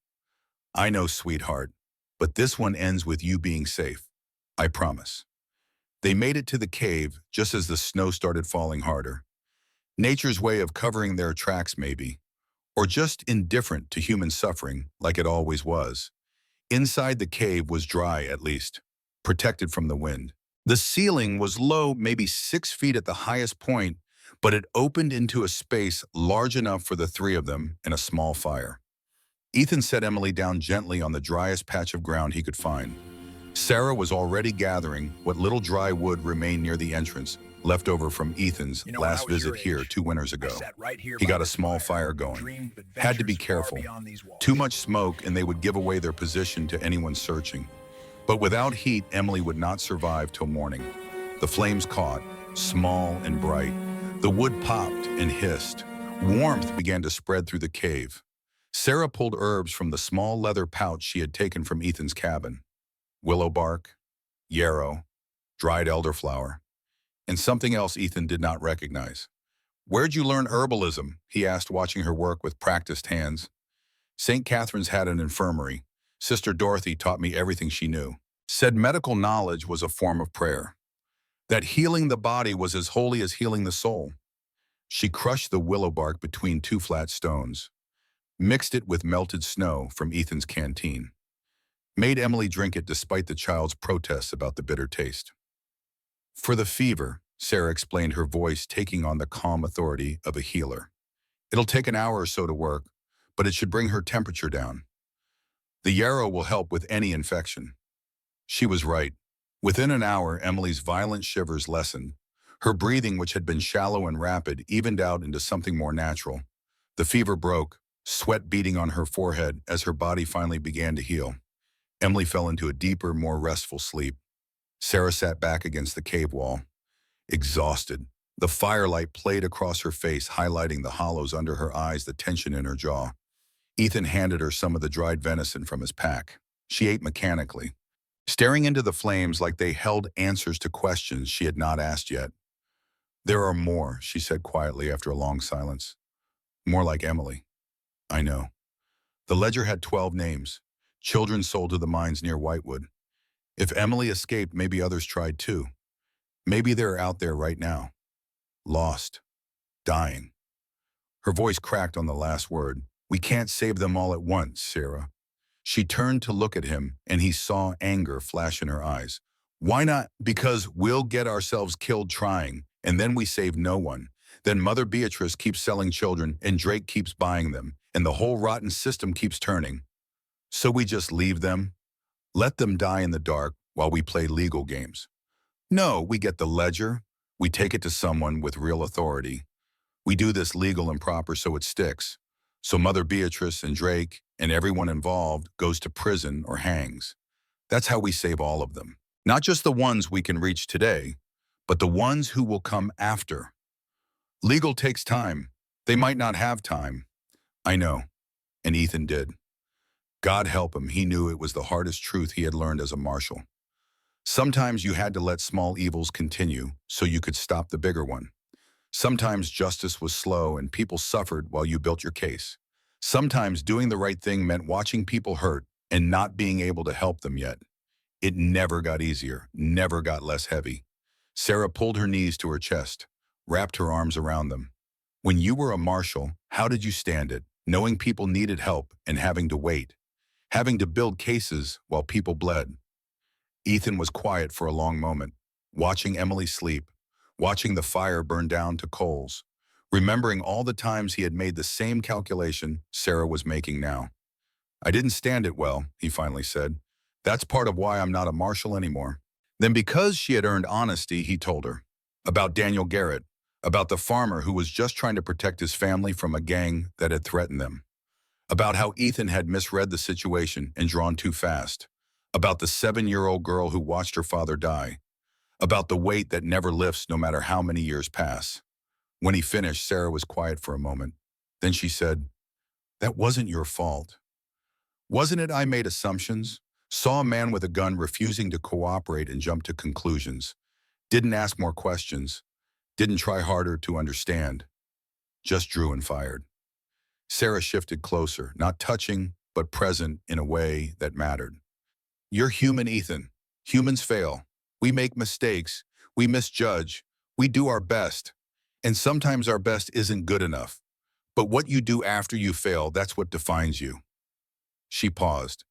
Speaker 1: "I know, sweetheart, but this one ends with you being safe. I promise." They made it to the cave just as the snow started falling harder. Nature's way of covering their tracks, maybe, or just indifferent to human suffering like it always was. Inside the cave was dry, at least, protected from the wind. The ceiling was low, maybe 6 feet at the highest point, but it opened into a space large enough for the three of them and a small fire. Ethan set Emily down gently on the driest patch of ground he could find. Sarah was already gathering what little dry wood remained near the entrance, left over from Ethan's
Speaker 2: When I
Speaker 1: last
Speaker 2: was your
Speaker 1: visit here
Speaker 2: age,
Speaker 1: 2 winters
Speaker 2: I
Speaker 1: ago.
Speaker 2: sat right here
Speaker 1: He
Speaker 2: by
Speaker 1: got a
Speaker 2: this
Speaker 1: small
Speaker 2: fire
Speaker 1: fire
Speaker 2: and
Speaker 1: going.
Speaker 2: dreamed of
Speaker 1: Had to be
Speaker 2: adventures far
Speaker 1: careful.
Speaker 2: beyond these walls.
Speaker 1: Too much smoke and they would give away their position to anyone searching. But without heat, Emily would not survive till morning. The flames caught, small and bright. The wood popped and hissed. Warmth began to spread through the cave. Sarah pulled herbs from the small leather pouch she had taken from Ethan's cabin. Willow bark, yarrow, dried elderflower, and something else Ethan did not recognize. "Where'd you learn herbalism?" he asked, watching her work with practiced hands. "St. Catherine's had an infirmary. Sister Dorothy taught me everything she knew. Said medical knowledge was a form of prayer. That healing the body was as holy as healing the soul." She crushed the willow bark between two flat stones, mixed it with melted snow from Ethan's canteen, made Emily drink it despite the child's protests about the bitter taste. "For the fever," Sarah explained, her voice taking on the calm authority of a healer. "It'll take an hour or so to work, but it should bring her temperature down. The yarrow will help with any infection." She was right. Within an hour, Emily's violent shivers lessened. Her breathing, which had been shallow and rapid, evened out into something more natural. The fever broke, sweat beading on her forehead as her body finally began to heal. Emily fell into a deeper, more restful sleep. Sarah sat back against the cave wall, exhausted. The firelight played across her face, highlighting the hollows under her eyes, the tension in her jaw. Ethan handed her some of the dried venison from his pack. She ate mechanically, staring into the flames like they held answers to questions she had not asked yet. "There are more," she said quietly after a long silence. "More like Emily." "I know." The ledger had 12 names, children sold to the mines near Whitewood. If Emily escaped, maybe others tried too. Maybe they're out there right now, lost, dying. Her voice cracked on the last word. "We can't save them all at once, Sarah." She turned to look at him, and he saw anger flash in her eyes. "Why not?" "Because we'll get ourselves killed trying, and then we save no one. Then Mother Beatrice keeps selling children, and Drake keeps buying them, and the whole rotten system keeps turning. So we just leave them, let them die in the dark while we play legal games. No, we get the ledger, we take it to someone with real authority. We do this legal and proper so it sticks. So Mother Beatrice and Drake and everyone involved goes to prison or hangs. That's how we save all of them. Not just the ones we can reach today, but the ones who will come after. Legal takes time. They might not have time." "I know." And Ethan did. God help him, he knew it was the hardest truth he had learned as a marshal. Sometimes you had to let small evils continue so you could stop the bigger one. Sometimes justice was slow and people suffered while you built your case. Sometimes doing the right thing meant watching people hurt and not being able to help them yet. It never got easier, never got less heavy. Sarah pulled her knees to her chest, wrapped her arms around them. "When you were a marshal, how did you stand it, knowing people needed help and having to wait? Having to build cases while people bled?" Ethan was quiet for a long moment, watching Emily sleep, watching the fire burn down to coals, remembering all the times he had made the same calculation Sarah was making now. "I didn't stand it well," he finally said. "That's part of why I'm not a marshal anymore." Then, because she had earned honesty, he told her about Daniel Garrett, about the farmer who was just trying to protect his family from a gang that had threatened them, about how Ethan had misread the situation and drawn too fast, about the 7-year-old girl who watched her father die, about the weight that never lifts no matter how many years pass. When he finished, Sarah was quiet for a moment. Then she said, "That wasn't your fault. Wasn't it? I made assumptions, saw a man with a gun refusing to cooperate and jumped to conclusions. Didn't ask more questions, didn't try harder to understand, just drew and fired." Sarah shifted closer, not touching, but present in a way that mattered. "You're human, Ethan. Humans fail. We make mistakes. We misjudge. We do our best. And sometimes our best isn't good enough. But what you do after you fail, that's what defines you." She paused.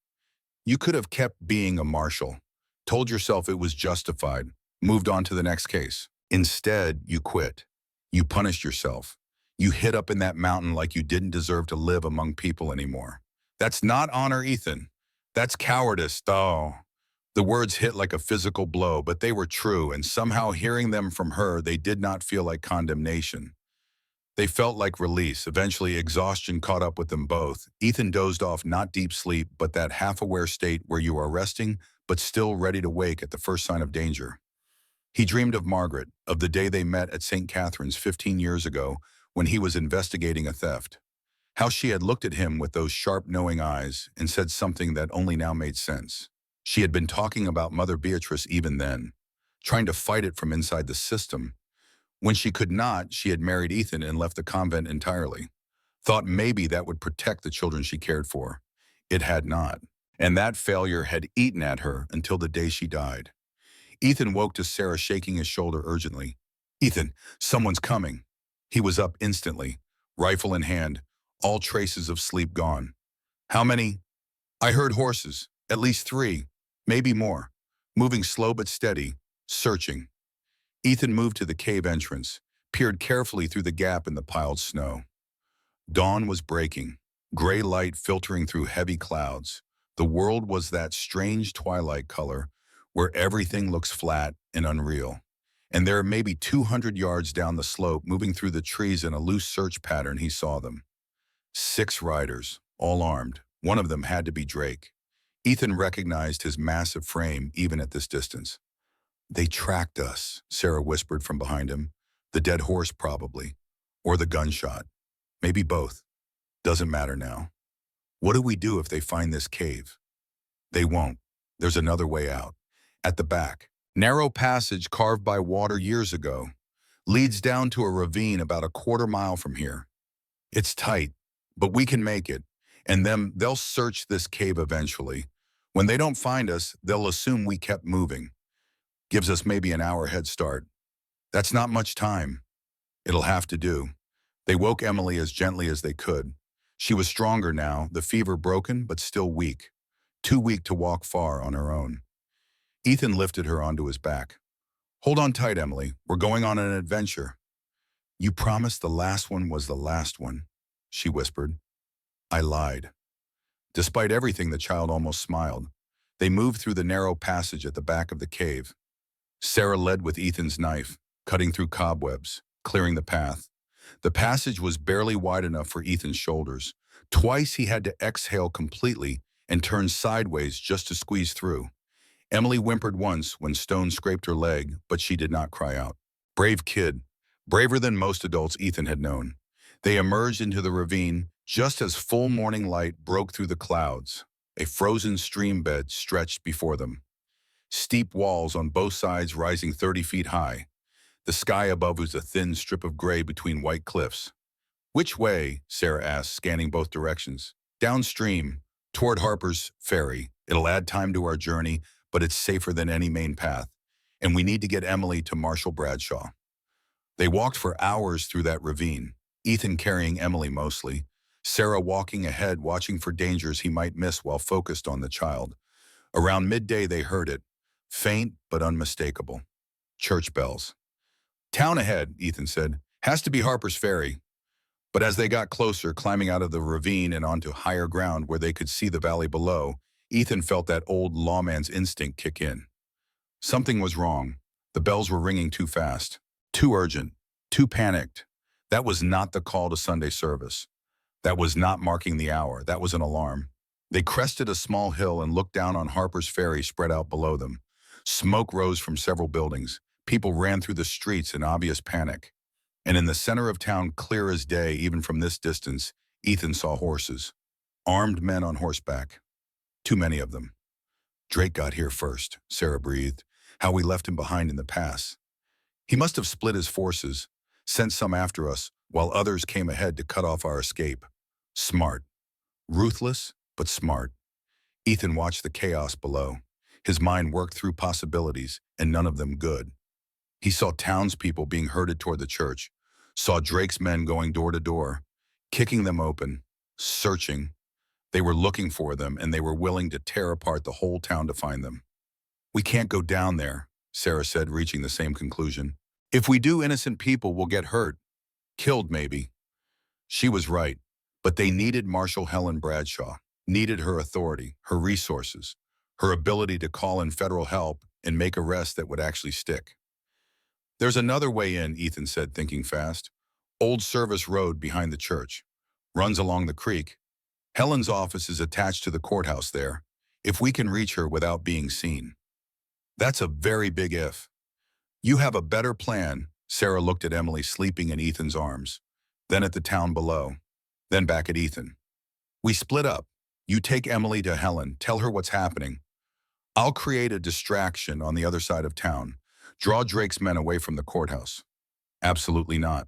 Speaker 1: "You could have kept being a marshal, told yourself it was justified, moved on to the next case. Instead, you quit. You punished yourself. You hid up in that mountain like you didn't deserve to live among people anymore. That's not honor, Ethan. That's cowardice, though. The words hit like a physical blow, but they were true, and somehow hearing them from her, they did not feel like condemnation. They felt like release. Eventually, exhaustion caught up with them both. Ethan dozed off, not deep sleep, but that half-aware state where you are resting, but still ready to wake at the first sign of danger. He dreamed of Margaret, of the day they met at St. Catherine's 15 years ago when he was investigating a theft. How she had looked at him with those sharp, knowing eyes and said something that only now made sense. She had been talking about Mother Beatrice even then, trying to fight it from inside the system. When she could not, she had married Ethan and left the convent entirely. Thought maybe that would protect the children she cared for. It had not. And that failure had eaten at her until the day she died. Ethan woke to Sarah shaking his shoulder urgently. "Ethan, someone's coming." He was up instantly, rifle in hand, all traces of sleep gone. "How many?" "I heard horses, at least 3, maybe more, moving slow but steady, searching." Ethan moved to the cave entrance, peered carefully through the gap in the piled snow. Dawn was breaking, gray light filtering through heavy clouds. The world was that strange twilight color where everything looks flat and unreal. And there, maybe 200 yards down the slope, moving through the trees in a loose search pattern, he saw them. 6 riders, all armed. One of them had to be Drake. Ethan recognized his massive frame even at this distance. "They tracked us," Sarah whispered from behind him. "The dead horse, probably. Or the gunshot. Maybe both. Doesn't matter now. What do we do if they find this cave?" "They won't. There's another way out. At the back. Narrow passage carved by water years ago. Leads down to a ravine about a quarter-mile from here. It's tight, but we can make it. And they'll search this cave eventually. When they don't find us, they'll assume we kept moving. Gives us maybe an hour head start. That's not much time. It'll have to do." They woke Emily as gently as they could. She was stronger now, the fever broken but still weak. Too weak to walk far on her own. Ethan lifted her onto his back. "Hold on tight, Emily. We're going on an adventure." "You promised the last one was the last one," she whispered. "I lied." Despite everything, the child almost smiled. They moved through the narrow passage at the back of the cave. Sarah led with Ethan's knife, cutting through cobwebs, clearing the path. The passage was barely wide enough for Ethan's shoulders. Twice he had to exhale completely and turn sideways just to squeeze through. Emily whimpered once when Stone scraped her leg, but she did not cry out. Brave kid, braver than most adults Ethan had known. They emerged into the ravine just as full morning light broke through the clouds. A frozen stream bed stretched before them. Steep walls on both sides rising 30 feet high. The sky above was a thin strip of gray between white cliffs. "Which way?" Sarah asked, scanning both directions. "Downstream, toward Harper's Ferry. It'll add time to our journey, but it's safer than any main path. And we need to get Emily to Marshall Bradshaw." They walked for hours through that ravine, Ethan carrying Emily mostly, Sarah walking ahead, watching for dangers he might miss while focused on the child. Around midday they heard it, faint but unmistakable. Church bells. "Town ahead," Ethan said. "Has to be Harper's Ferry." But as they got closer, climbing out of the ravine and onto higher ground where they could see the valley below, Ethan felt that old lawman's instinct kick in. Something was wrong. The bells were ringing too fast, too urgent, too panicked. That was not the call to Sunday service. That was not marking the hour. That was an alarm. They crested a small hill and looked down on Harper's Ferry spread out below them. Smoke rose from several buildings. People ran through the streets in obvious panic. And in the center of town, clear as day, even from this distance, Ethan saw horses. Armed men on horseback. Too many of them. "Drake got here first," Sarah breathed. "How we left him behind in the pass. He must have split his forces, sent some after us, while others came ahead to cut off our escape. Smart. Ruthless, but smart." Ethan watched the chaos below. His mind worked through possibilities, and none of them good. He saw townspeople being herded toward the church, saw Drake's men going door to door, kicking them open, searching. They were looking for them, and they were willing to tear apart the whole town to find them. "We can't go down there," Sarah said, reaching the same conclusion. "If we do, innocent people will get hurt. Killed, maybe." She was right, but they needed Marshal Helen Bradshaw, needed her authority, her resources. her ability to call in federal help and make arrests that would actually stick. There's another way in, Ethan said, thinking fast. Old Service Road behind the church. Runs along the creek. Helen's office is attached to the courthouse there, if we can reach her without being seen. That's a very big if. You have a better plan. Sarah looked at Emily sleeping in Ethan's arms, then at the town below, then back at Ethan. We split up. You take Emily to Helen, tell her what's happening. I'll create a distraction on the other side of town. Draw Drake's men away from the courthouse. Absolutely not.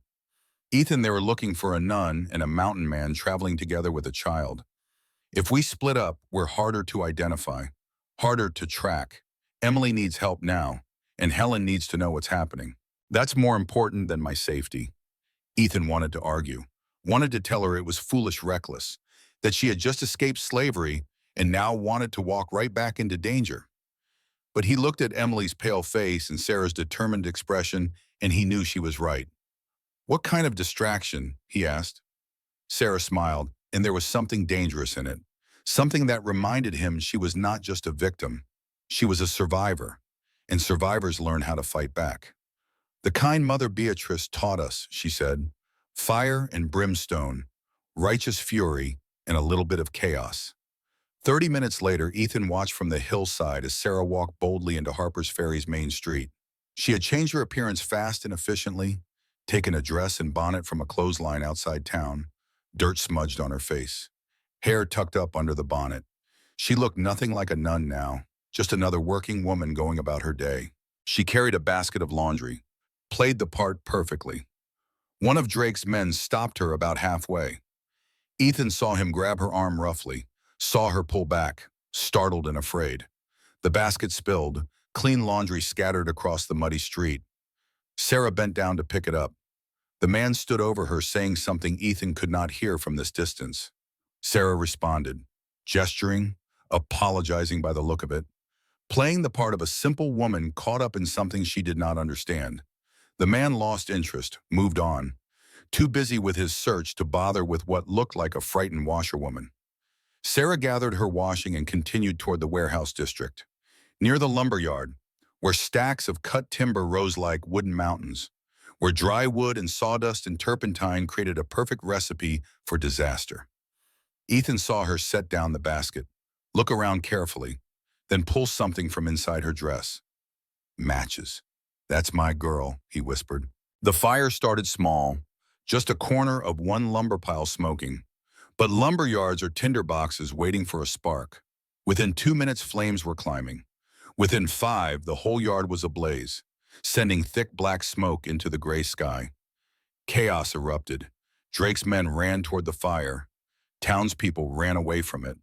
Speaker 1: Ethan, they were looking for a nun and a mountain man traveling together with a child. If we split up, we're harder to identify, harder to track. Emily needs help now, and Helen needs to know what's happening. That's more important than my safety. Ethan wanted to argue, wanted to tell her it was foolish, reckless, that she had just escaped slavery and now wanted to walk right back into danger. But he looked at Emily's pale face and Sarah's determined expression, and he knew she was right. What kind of distraction? He asked. Sarah smiled, and there was something dangerous in it, something that reminded him she was not just a victim. She was a survivor, and survivors learn how to fight back. The kind Mother Beatrice taught us, she said, fire and brimstone, righteous fury, and a little bit of chaos. 30 minutes later, Ethan watched from the hillside as Sarah walked boldly into Harper's Ferry's main street. She had changed her appearance fast and efficiently, taken a dress and bonnet from a clothesline outside town, dirt smudged on her face, hair tucked up under the bonnet. She looked nothing like a nun now, just another working woman going about her day. She carried a basket of laundry, played the part perfectly. One of Drake's men stopped her about halfway. Ethan saw him grab her arm roughly, saw her pull back, startled and afraid. The basket spilled, clean laundry scattered across the muddy street. Sarah bent down to pick it up. The man stood over her, saying something Ethan could not hear from this distance. Sarah responded, gesturing, apologizing by the look of it, playing the part of a simple woman caught up in something she did not understand. The man lost interest, moved on, too busy with his search to bother with what looked like a frightened washerwoman. Sarah gathered her washing and continued toward the warehouse district. Near the lumber yard, where stacks of cut timber rose like wooden mountains, where dry wood and sawdust and turpentine created a perfect recipe for disaster. Ethan saw her set down the basket, look around carefully, then pull something from inside her dress. Matches. That's my girl, he whispered. The fire started small, just a corner of one lumber pile smoking. But lumber yards are tinder boxes waiting for a spark. Within 2 minutes, flames were climbing. Within 5, the whole yard was ablaze, sending thick black smoke into the gray sky. Chaos erupted. Drake's men ran toward the fire. Townspeople ran away from it.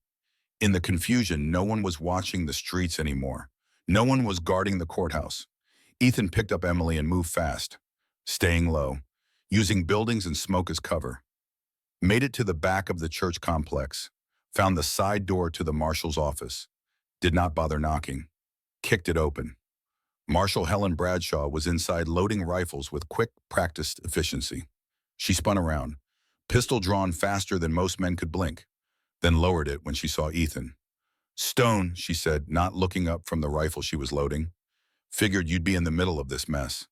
Speaker 1: In the confusion, no one was watching the streets anymore. No one was guarding the courthouse. Ethan picked up Emily and moved fast, staying low, using buildings and smoke as cover. Made it to the back of the church complex, found the side door to the marshal's office, did not bother knocking, kicked it open. Marshal Helen Bradshaw was inside loading rifles with quick, practiced efficiency. She spun around, pistol drawn faster than most men could blink, then lowered it when she saw Ethan. "Stone," she said, not looking up from the rifle she was loading. "Figured you'd be in the middle of this mess."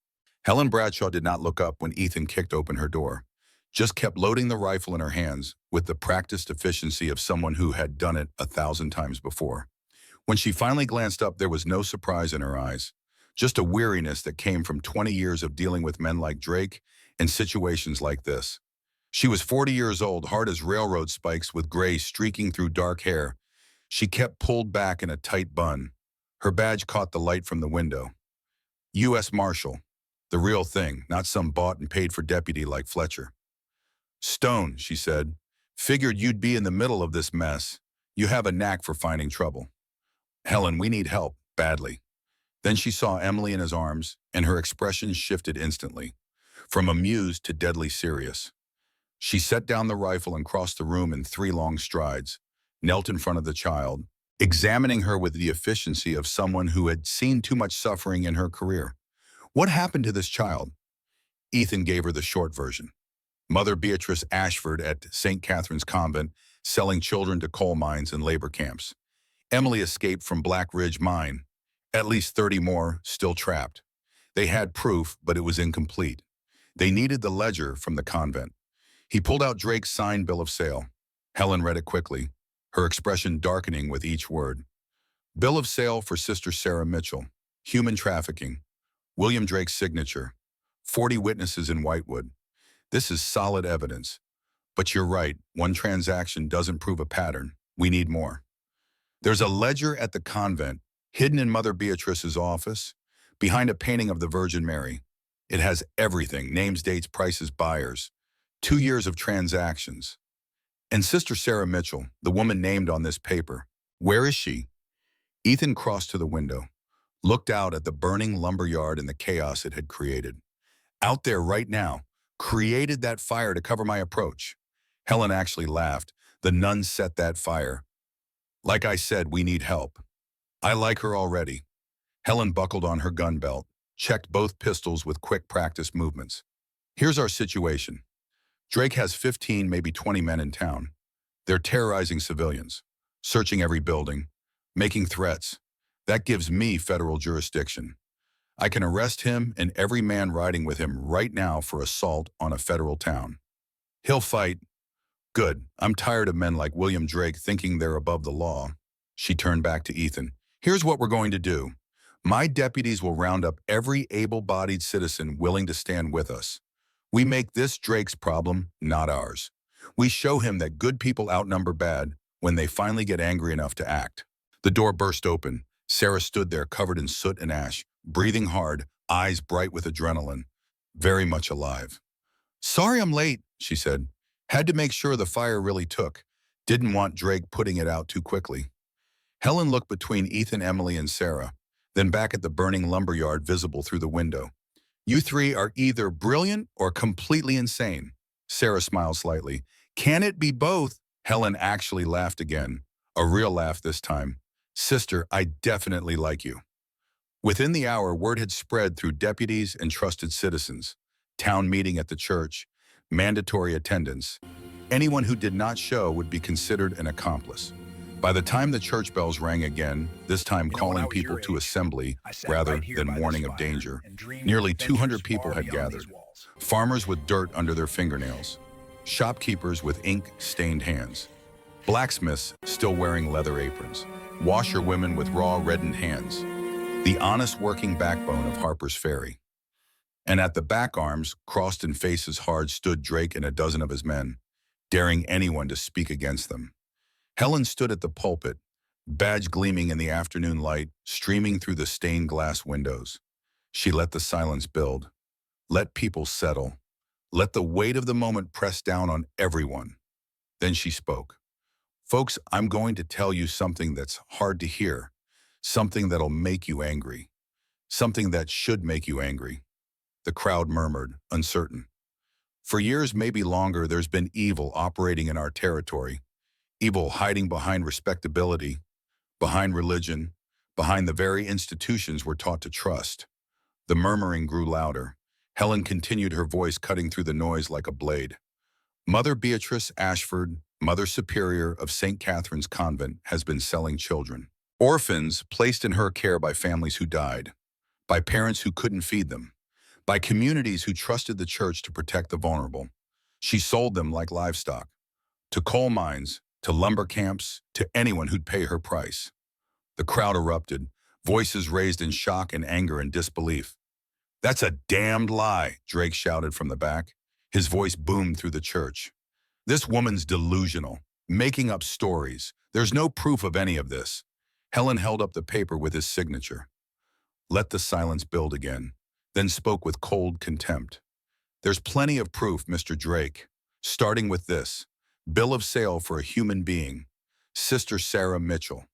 Speaker 1: Helen Bradshaw did not look up when Ethan kicked open her door, just kept loading the rifle in her hands with the practiced efficiency of someone who had done it 1,000 times before. When she finally glanced up, there was no surprise in her eyes, just a weariness that came from 20 years of dealing with men like Drake in situations like this. She was 40 years old, hard as railroad spikes with gray streaking through dark hair. She kept pulled back in a tight bun. Her badge caught the light from the window. U.S. Marshal. The real thing, not some bought and paid for deputy like Fletcher. "Stone," she said, "figured you'd be in the middle of this mess. You have a knack for finding trouble." "Helen, we need help, badly." Then she saw Emily in his arms, and her expression shifted instantly, from amused to deadly serious. She set down the rifle and crossed the room in 3 long strides, knelt in front of the child, examining her with the efficiency of someone who had seen too much suffering in her career. "What happened to this child?" Ethan gave her the short version. Mother Beatrice Ashford at St. Catherine's Convent, selling children to coal mines and labor camps. Emily escaped from Black Ridge Mine. At least 30 more still trapped. They had proof, but it was incomplete. They needed the ledger from the convent. He pulled out Drake's signed bill of sale. Helen read it quickly, her expression darkening with each word. Bill of sale for Sister Sarah Mitchell. Human trafficking. William Drake's signature. 40 witnesses in Whitewood. This is solid evidence. But you're right, one transaction doesn't prove a pattern. We need more. There's a ledger at the convent, hidden in Mother Beatrice's office, behind a painting of the Virgin Mary. It has everything, names, dates, prices, buyers, 2 years of transactions. And Sister Sarah Mitchell, the woman named on this paper, where is she? Ethan crossed to the window, looked out at the burning lumberyard and the chaos it had created. Out there right now, created that fire to cover my approach. Helen actually laughed. The nuns set that fire. Like I said, we need help. I like her already. Helen buckled on her gun belt, checked both pistols with quick practice movements. Here's our situation. Drake has 15, maybe 20 men in town. They're terrorizing civilians, searching every building, making threats. That gives me federal jurisdiction. I can arrest him and every man riding with him right now for assault on a federal town. He'll fight. Good. I'm tired of men like William Drake thinking they're above the law. She turned back to Ethan. Here's what we're going to do. My deputies will round up every able-bodied citizen willing to stand with us. We make this Drake's problem, not ours. We show him that good people outnumber bad when they finally get angry enough to act. The door burst open. Sarah stood there covered in soot and ash, breathing hard, eyes bright with adrenaline, very much alive. Sorry I'm late, she said. Had to make sure the fire really took. Didn't want Drake putting it out too quickly. Helen looked between Ethan, Emily, and Sarah, then back at the burning lumberyard visible through the window. You three are either brilliant or completely insane. Sarah smiled slightly. Can it be both? Helen actually laughed again, a real laugh this time. Sister, I definitely like you. Within the hour, word had spread through deputies and trusted citizens. Town meeting at the church, mandatory attendance. Anyone who did not show would be considered an accomplice. By the time the church bells rang again, this time calling people to assembly rather than warning of danger, nearly 200 people had gathered. Farmers with dirt under their fingernails, shopkeepers with ink-stained hands, blacksmiths still wearing leather aprons, washerwomen with raw reddened hands, the honest working backbone of Harper's Ferry. And at the back arms, crossed and faces hard, stood Drake and a dozen of his men, daring anyone to speak against them. Helen stood at the pulpit, badge gleaming in the afternoon light, streaming through the stained glass windows. She let the silence build. Let people settle. Let the weight of the moment press down on everyone. Then she spoke. Folks, I'm going to tell you something that's hard to hear, something that'll make you angry, something that should make you angry. The crowd murmured, uncertain. For years, maybe longer, there's been evil operating in our territory. Evil hiding behind respectability, behind religion, behind the very institutions we're taught to trust. The murmuring grew louder. Helen continued, her voice cutting through the noise like a blade. Mother Beatrice Ashford, Mother Superior of St. Catherine's Convent, has been selling children. Orphans placed in her care by families who died, by parents who couldn't feed them, by communities who trusted the church to protect the vulnerable. She sold them like livestock, to coal mines, to lumber camps, to anyone who'd pay her price. The crowd erupted, voices raised in shock and anger and disbelief. That's a damned lie, Drake shouted from the back. His voice boomed through the church. This woman's delusional, making up stories. There's no proof of any of this. Helen held up the paper with his signature. Let the silence build again, then spoke with cold contempt. There's plenty of proof, Mr. Drake, starting with this. Bill of sale for a human being, Sister Sarah Mitchell.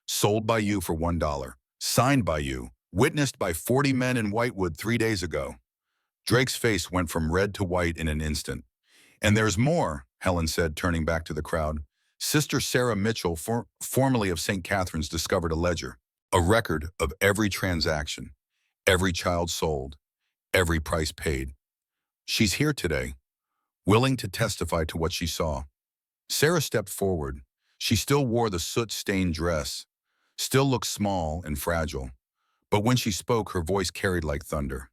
Speaker 1: Sold by you for $1, signed by you, witnessed by 40 men in Whitewood 3 days ago. Drake's face went from red to white in an instant. And there's more, Helen said, turning back to the crowd. Sister Sarah Mitchell, formerly of St. Catherine's, discovered a ledger, a record of every transaction, every child sold, every price paid. She's here today, willing to testify to what she saw. Sarah stepped forward. She still wore the soot-stained dress, still looked small and fragile, but when she spoke, her voice carried like thunder.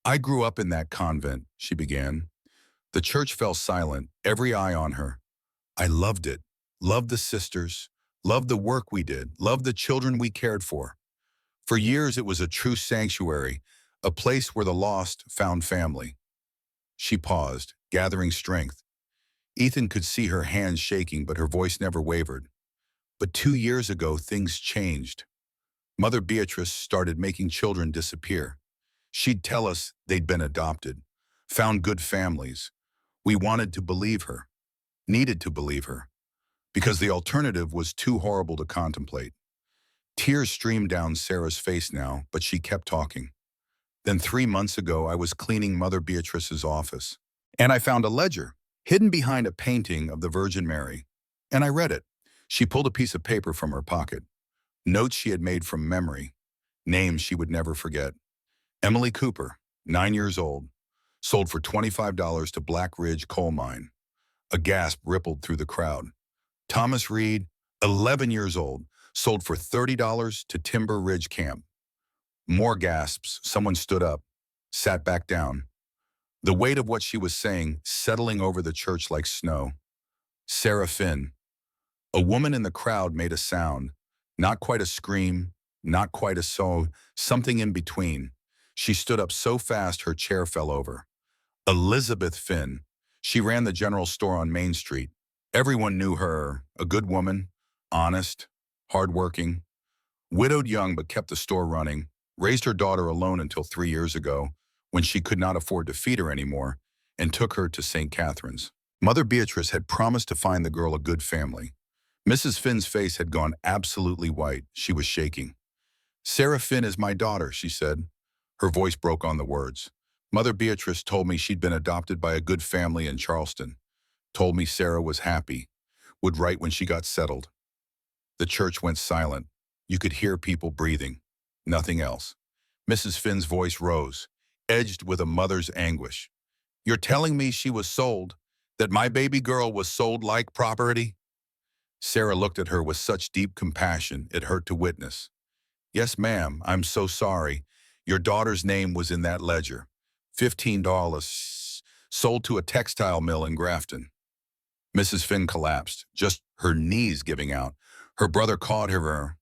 Speaker 1: I grew up in that convent, she began. The church fell silent, every eye on her. I loved it, loved the sisters, loved the work we did, loved the children we cared for. For years, it was a true sanctuary, a place where the lost found family. She paused, gathering strength. Ethan could see her hands shaking, but her voice never wavered. But 2 years ago, things changed. Mother Beatrice started making children disappear. She'd tell us they'd been adopted, found good families. We wanted to believe her, needed to believe her, because the alternative was too horrible to contemplate. Tears streamed down Sarah's face now, but she kept talking. Then 3 months ago, I was cleaning Mother Beatrice's office, and I found a ledger hidden behind a painting of the Virgin Mary. And I read it. She pulled a piece of paper from her pocket. Notes she had made from memory. Names she would never forget. Emily Cooper, 9 years old, sold for $25 to Black Ridge Coal Mine. A gasp rippled through the crowd. Thomas Reed, 11 years old, sold for $30 to Timber Ridge Camp. More gasps. Someone stood up, sat back down. The weight of what she was saying settling over the church like snow. Sarah Finn. A woman in the crowd made a sound. Not quite a scream, not quite a sob, something in between. She stood up so fast her chair fell over. Elizabeth Finn. She ran the general store on Main Street. Everyone knew her, a good woman, honest, hardworking, widowed young but kept the store running, raised her daughter alone until 3 years ago, when she could not afford to feed her anymore, and took her to St. Catherine's. Mother Beatrice had promised to find the girl a good family. Mrs. Finn's face had gone absolutely white. She was shaking. Sarah Finn is my daughter, she said. Her voice broke on the words. Mother Beatrice told me she'd been adopted by a good family in Charleston. Told me Sarah was happy, would write when she got settled. The church went silent. You could hear people breathing. Nothing else. Mrs. Finn's voice rose, edged with a mother's anguish. You're telling me she was sold, that my baby girl was sold like property? Sarah looked at her with such deep compassion it hurt to witness. Yes, ma'am, I'm so sorry. Your daughter's name was in that ledger. $15, sold to a textile mill in Grafton. Mrs. Finn collapsed, just her knees giving out. Her brother caught her,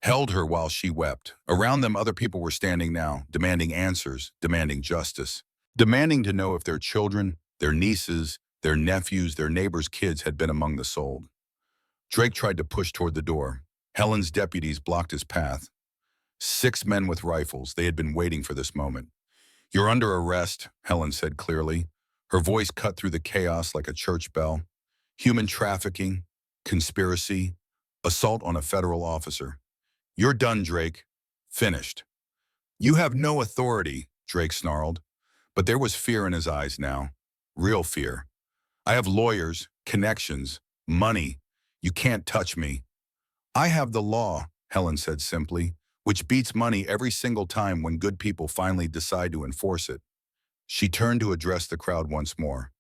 Speaker 1: held her while she wept. Around them, other people were standing now, demanding answers, demanding justice, demanding to know if their children, their nieces, their nephews, their neighbors' kids had been among the sold. Drake tried to push toward the door. Helen's deputies blocked his path. 6 men with rifles. They had been waiting for this moment. You're under arrest, Helen said clearly. Her voice cut through the chaos like a church bell. Human trafficking, conspiracy, assault on a federal officer. You're done, Drake. Finished. You have no authority, Drake snarled. But there was fear in his eyes now. Real fear. I have lawyers, connections, money. You can't touch me. I have the law, Helen said simply, which beats money every single time when good people finally decide to enforce it. She turned to address the crowd once more.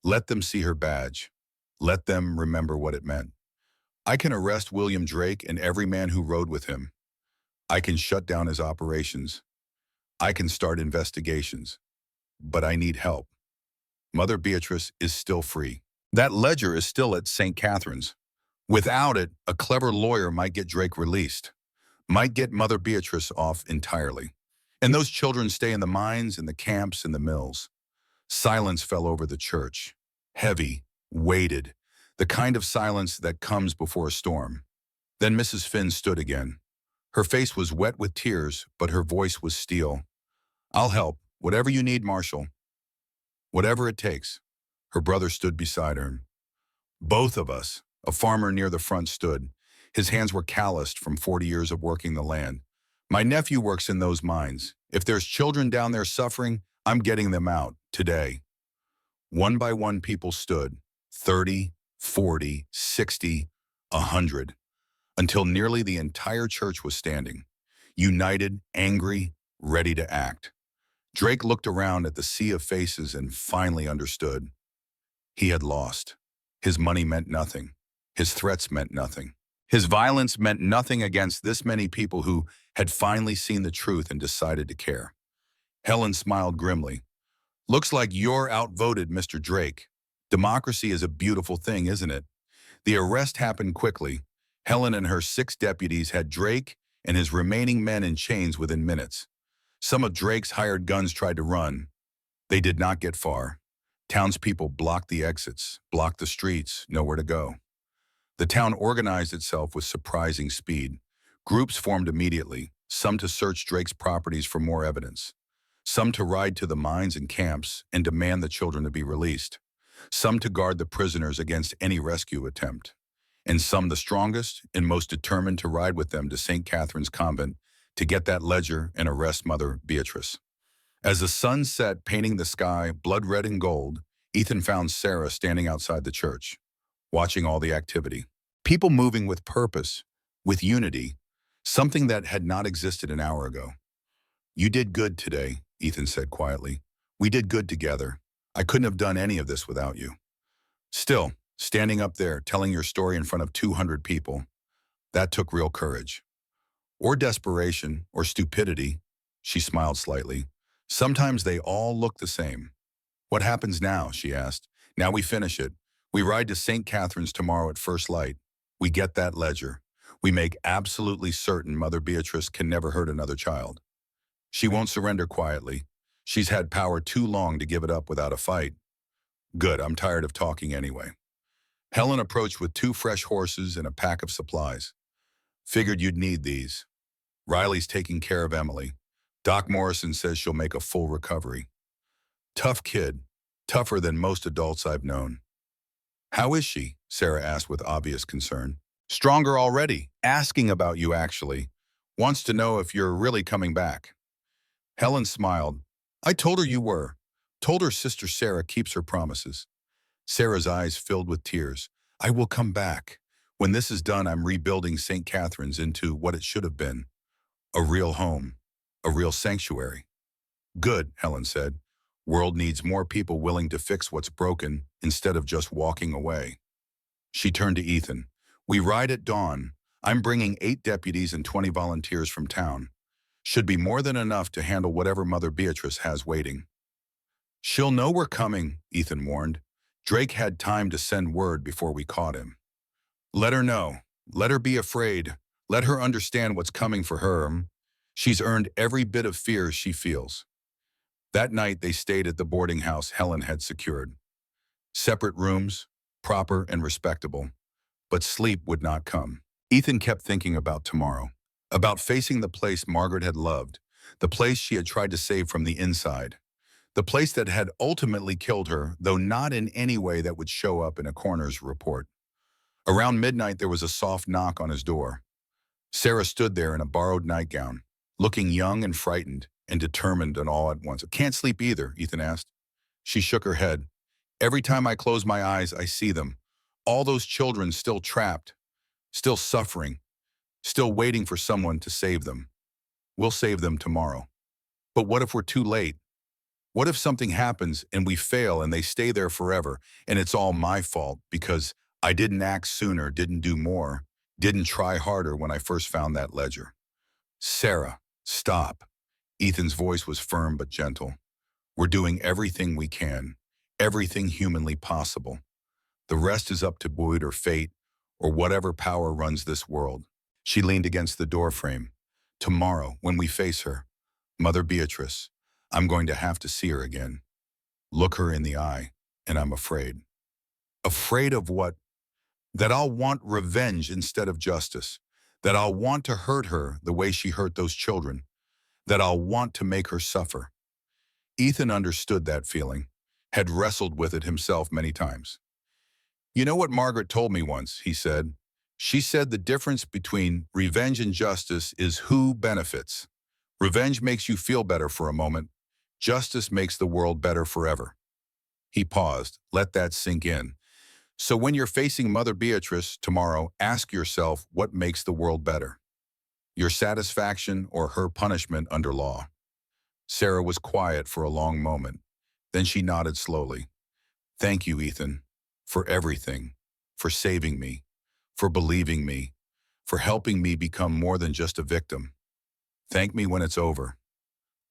Speaker 1: Let them see her badge. Let them remember what it meant. I can arrest William Drake and every man who rode with him. I can shut down his operations. I can start investigations. But I need help. Mother Beatrice is still free. That ledger is still at St. Catherine's. Without it, a clever lawyer might get Drake released, might get Mother Beatrice off entirely. And those children stay in the mines, in the camps, in the mills. Silence fell over the church. Heavy, weighted, the kind of silence that comes before a storm. Then Mrs. Finn stood again. Her face was wet with tears, but her voice was steel. I'll help. Whatever you need, Marshal. Whatever it takes. Her brother stood beside her. Both of us. A farmer near the front stood. His hands were calloused from 40 years of working the land. My nephew works in those mines. If there's children down there suffering, I'm getting them out, today. One by one people stood, 30, 40, 60, 100, until nearly the entire church was standing, united, angry, ready to act. Drake looked around at the sea of faces and finally understood. He had lost. His money meant nothing. His threats meant nothing. His violence meant nothing against this many people who had finally seen the truth and decided to care. Helen smiled grimly. Looks like you're outvoted, Mr. Drake. Democracy is a beautiful thing, isn't it? The arrest happened quickly. Helen and her 6 deputies had Drake and his remaining men in chains within minutes. Some of Drake's hired guns tried to run. They did not get far. Townspeople blocked the exits, blocked the streets, nowhere to go. The town organized itself with surprising speed. Groups formed immediately, some to search Drake's properties for more evidence, some to ride to the mines and camps and demand the children to be released, some to guard the prisoners against any rescue attempt, and some, the strongest and most determined, to ride with them to St. Catherine's Convent to get that ledger and arrest Mother Beatrice. As the sun set, painting the sky blood red and gold, Ethan found Sarah standing outside the church, watching all the activity. People moving with purpose, with unity, something that had not existed an hour ago. "You did good today," Ethan said quietly. "We did good together. I couldn't have done any of this without you." Still, standing up there, telling your story in front of 200 people, that took real courage. Or desperation, or stupidity. She smiled slightly. Sometimes they all look the same. "What happens now?" she asked. "Now we finish it. We ride to St. Catherine's tomorrow at first light. We get that ledger. We make absolutely certain Mother Beatrice can never hurt another child. She won't surrender quietly. She's had power too long to give it up without a fight." "Good, I'm tired of talking anyway." Helen approached with 2 fresh horses and a pack of supplies. "Figured you'd need these. Riley's taking care of Emily. Doc Morrison says she'll make a full recovery. Tough kid, tougher than most adults I've known." "How is she?" Sarah asked with obvious concern. "Stronger already. Asking about you, actually. Wants to know if you're really coming back." Helen smiled. "I told her you were. Told her Sister Sarah keeps her promises." Sarah's eyes filled with tears. "I will come back. When this is done, I'm rebuilding St. Catherine's into what it should have been. A real home. A real sanctuary." "Good," Helen said. "World needs more people willing to fix what's broken instead of just walking away." She turned to Ethan. "We ride at dawn. I'm bringing 8 deputies and 20 volunteers from town. Should be more than enough to handle whatever Mother Beatrice has waiting." "She'll know we're coming," Ethan warned. "Drake had time to send word before we caught him." "Let her know. Let her be afraid. Let her understand what's coming for her. She's earned every bit of fear she feels." That night they stayed at the boarding house Helen had secured. Separate rooms, proper and respectable. But sleep would not come. Ethan kept thinking about tomorrow, about facing the place Margaret had loved, the place she had tried to save from the inside, the place that had ultimately killed her, though not in any way that would show up in a coroner's report. Around midnight there was a soft knock on his door. Sarah stood there in a borrowed nightgown, looking young and frightened and determined and all at once. "Can't sleep either?" Ethan asked. She shook her head. "Every time I close my eyes, I see them. All those children still trapped, still suffering, still waiting for someone to save them. We'll save them tomorrow. But what if we're too late? What if something happens and we fail and they stay there forever and it's all my fault because I didn't act sooner, didn't do more, didn't try harder when I first found that ledger?" "Sarah, stop." Ethan's voice was firm but gentle. "We're doing everything we can, everything humanly possible. The rest is up to Boyd or fate or whatever power runs this world." She leaned against the doorframe. "Tomorrow, when we face her, Mother Beatrice, I'm going to have to see her again. Look her in the eye, and I'm afraid." "Afraid of what?" "That I'll want revenge instead of justice. That I'll want to hurt her the way she hurt those children. That I'll want to make her suffer." Ethan understood that feeling, had wrestled with it himself many times. "You know what Margaret told me once," he said. "She said the difference between revenge and justice is who benefits. Revenge makes you feel better for a moment. Justice makes the world better forever." He paused. Let that sink in. "So when you're facing Mother Beatrice tomorrow, ask yourself what makes the world better. Your satisfaction or her punishment under law." Sarah was quiet for a long moment. Then she nodded slowly. "Thank you, Ethan, for everything, for saving me, for believing me, for helping me become more than just a victim. Thank me when it's over.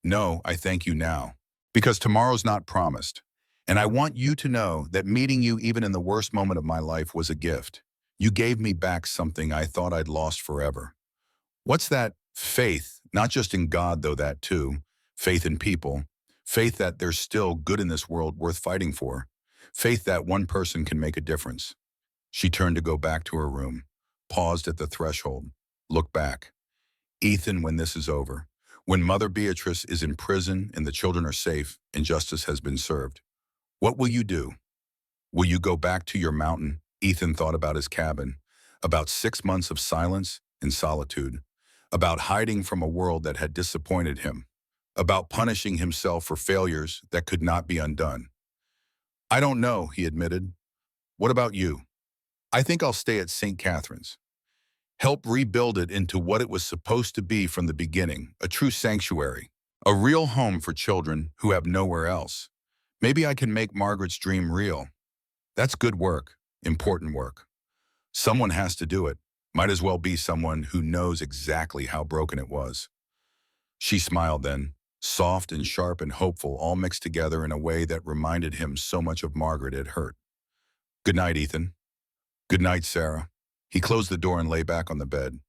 Speaker 1: No, I thank you now. Because tomorrow's not promised. And I want you to know that meeting you even in the worst moment of my life was a gift. You gave me back something I thought I'd lost forever. What's that? Faith, not just in God, though that too. Faith in people. Faith that there's still good in this world worth fighting for. Faith that one person can make a difference. She turned to go back to her room, paused at the threshold, looked back. Ethan, when this is over, when Mother Beatrice is in prison and the children are safe and justice has been served, what will you do? Will you go back to your mountain? Ethan thought about his cabin, about 6 months of silence and solitude, about hiding from a world that had disappointed him, about punishing himself for failures that could not be undone. I don't know, he admitted. What about you? I think I'll stay at St. Catherine's. Help rebuild it into what it was supposed to be from the beginning, a true sanctuary, a real home for children who have nowhere else. Maybe I can make Margaret's dream real. That's good work, important work. Someone has to do it. Might as well be someone who knows exactly how broken it was. She smiled then, soft and sharp and hopeful, all mixed together in a way that reminded him so much of Margaret it hurt. Good night, Ethan. Good night, Sarah. He closed the door and lay back on the bed.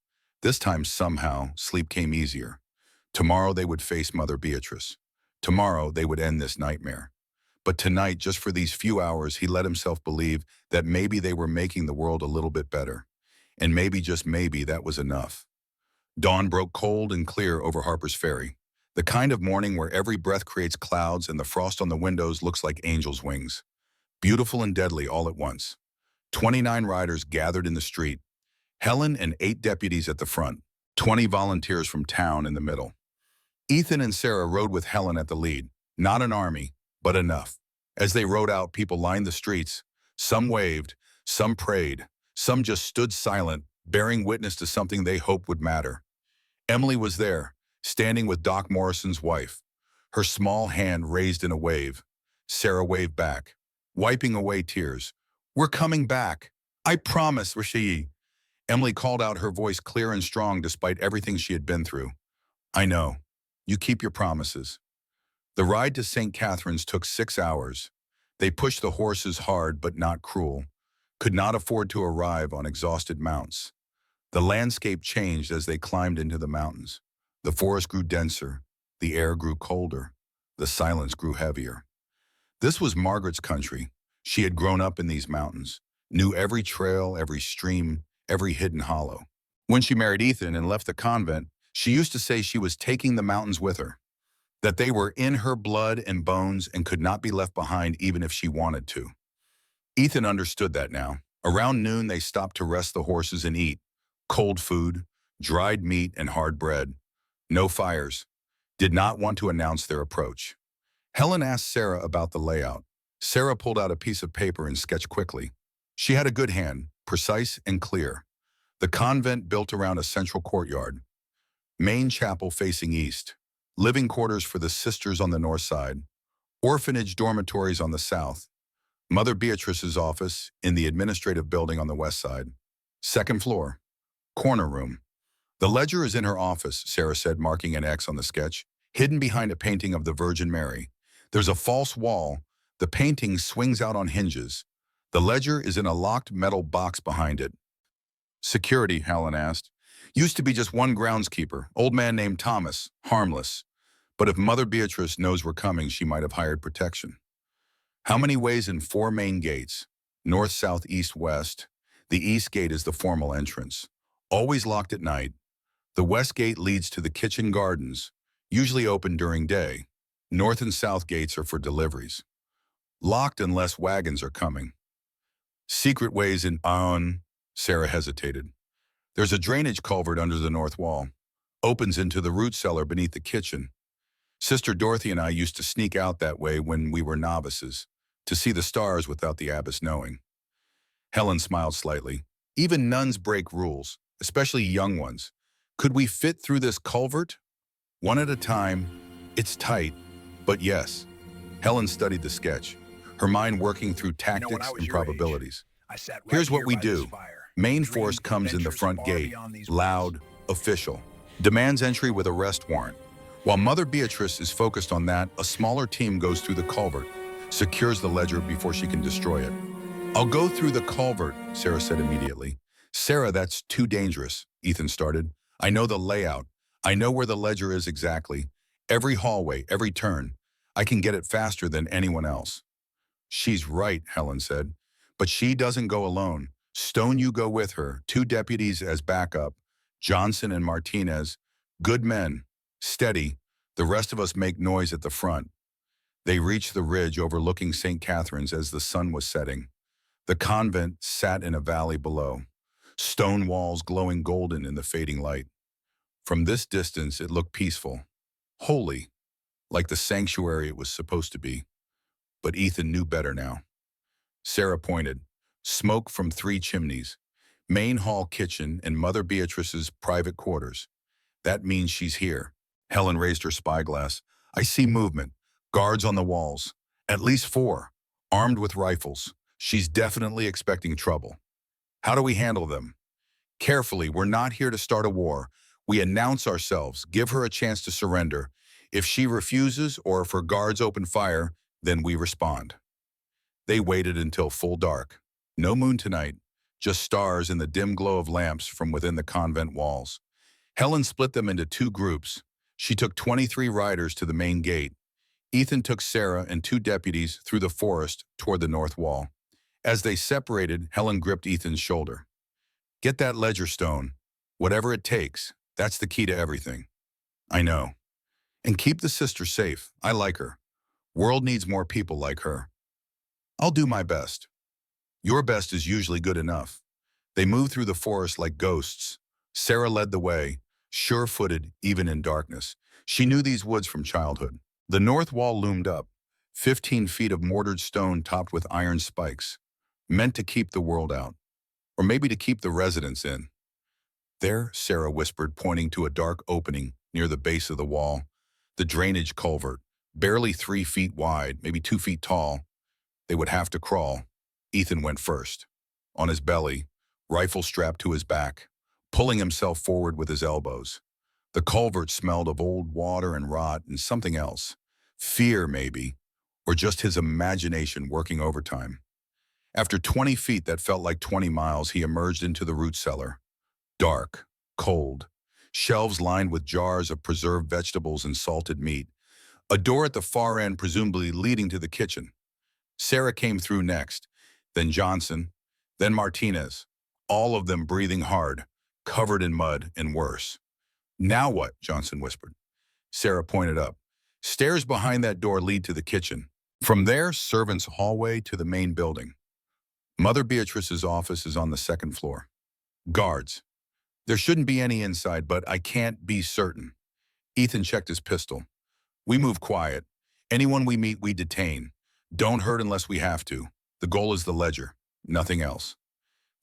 Speaker 1: This time, somehow, sleep came easier. Tomorrow they would face Mother Beatrice. Tomorrow they would end this nightmare. But tonight, just for these few hours, he let himself believe that maybe they were making the world a little bit better. And maybe, just maybe, that was enough. Dawn broke cold and clear over Harper's Ferry, the kind of morning where every breath creates clouds and the frost on the windows looks like angels' wings. Beautiful and deadly all at once. 29 riders gathered in the street, Helen and 8 deputies at the front, 20 volunteers from town in the middle. Ethan and Sarah rode with Helen at the lead, not an army, but enough. As they rode out, people lined the streets. Some waved, some prayed, some just stood silent, bearing witness to something they hoped would matter. Emily was there, standing with Doc Morrison's wife, her small hand raised in a wave. Sarah waved back, wiping away tears. We're coming back. I promise, Rishi. Emily called out, her voice clear and strong despite everything she had been through. I know. You keep your promises. The ride to St. Catherine's took 6 hours. They pushed the horses hard but not cruel, could not afford to arrive on exhausted mounts. The landscape changed as they climbed into the mountains. The forest grew denser, the air grew colder, the silence grew heavier. This was Margaret's country. She had grown up in these mountains, knew every trail, every stream, every hidden hollow. When she married Ethan and left the convent, she used to say she was taking the mountains with her, that they were in her blood and bones and could not be left behind even if she wanted to. Ethan understood that now. Around noon, they stopped to rest the horses and eat. Cold food, dried meat, and hard bread. No fires. Did not want to announce their approach. Helen asked Sarah about the layout. Sarah pulled out a piece of paper and sketched quickly. She had a good hand, precise and clear. The convent built around a central courtyard. Main chapel facing east. Living quarters for the sisters on the north side. Orphanage dormitories on the south. Mother Beatrice's office in the administrative building on the west side. Second floor. Corner room. The ledger is in her office, Sarah said, marking an X on the sketch, hidden behind a painting of the Virgin Mary. There's a false wall. The painting swings out on hinges. The ledger is in a locked metal box behind it. Security, Helen asked. Used to be just one groundskeeper, old man named Thomas, harmless. But if Mother Beatrice knows we're coming, she might have hired protection. How many ways in 4 main gates? North, south, east, west. The east gate is the formal entrance. Always locked at night. The west gate leads to the kitchen gardens, usually open during day. North and south gates are for deliveries. Locked unless wagons are coming. Secret ways in Sarah hesitated. There's a drainage culvert under the north wall. Opens into the root cellar beneath the kitchen. Sister Dorothy and I used to sneak out that way when we were novices, to see the stars without the abbess knowing. Helen smiled slightly. Even nuns break rules, especially young ones. Could we fit through this culvert? One at a time. It's tight, but yes. Helen studied the sketch, her mind working through tactics and probabilities. Here's what we do. Main force comes in the front gate, loud, official. Demands entry with arrest warrant. While Mother Beatrice is focused on that, a smaller team goes through the culvert, secures the ledger before she can destroy it. I'll go through the culvert, Sarah said immediately. Sarah, that's too dangerous, Ethan started. I know the layout. I know where the ledger is exactly. Every hallway, every turn. I can get it faster than anyone else. She's right, Helen said. But she doesn't go alone. Stone, you go with her, 2 deputies as backup, Johnson and Martinez. Good men, steady. The rest of us make noise at the front. They reached the ridge overlooking St. Catherine's as the sun was setting. The convent sat in a valley below, stone walls glowing golden in the fading light. From this distance, it looked peaceful, holy, like the sanctuary it was supposed to be. But Ethan knew better now. Sarah pointed. Smoke from 3 chimneys, main hall kitchen and Mother Beatrice's private quarters. That means she's here. Helen raised her spyglass. I see movement. Guards on the walls. At least 4, armed with rifles. She's definitely expecting trouble. How do we handle them? Carefully, we're not here to start a war. We announce ourselves, give her a chance to surrender. If she refuses or if her guards open fire, then we respond. They waited until full dark. No moon tonight, just stars in the dim glow of lamps from within the convent walls. Helen split them into 2 groups. She took 23 riders to the main gate. Ethan took Sarah and 2 deputies through the forest toward the north wall. As they separated, Helen gripped Ethan's shoulder. Get that ledger, Stone. Whatever it takes, that's the key to everything. I know. And keep the sister safe. I like her. World needs more people like her. I'll do my best. Your best is usually good enough. They moved through the forest like ghosts. Sarah led the way, sure-footed even in darkness. She knew these woods from childhood. The north wall loomed up, 15 feet of mortared stone topped with iron spikes, meant to keep the world out, or maybe to keep the residents in. There, Sarah whispered, pointing to a dark opening near the base of the wall, the drainage culvert, barely 3 feet wide, maybe 2 feet tall. They would have to crawl. Ethan went first, on his belly, rifle strapped to his back, pulling himself forward with his elbows. The culvert smelled of old water and rot and something else. Fear, maybe, or just his imagination working overtime. After 20 feet that felt like 20 miles, he emerged into the root cellar. Dark, cold, shelves lined with jars of preserved vegetables and salted meat. A door at the far end presumably leading to the kitchen. Sarah came through next, then Johnson, then Martinez, all of them breathing hard, covered in mud and worse. Now what? Johnson whispered. Sarah pointed up. Stairs behind that door lead to the kitchen. From there, servants' hallway to the main building. Mother Beatrice's office is on the 2nd floor. Guards. There shouldn't be any inside, but I can't be certain. Ethan checked his pistol. We move quiet. Anyone we meet, we detain. Don't hurt unless we have to. The goal is the ledger, nothing else.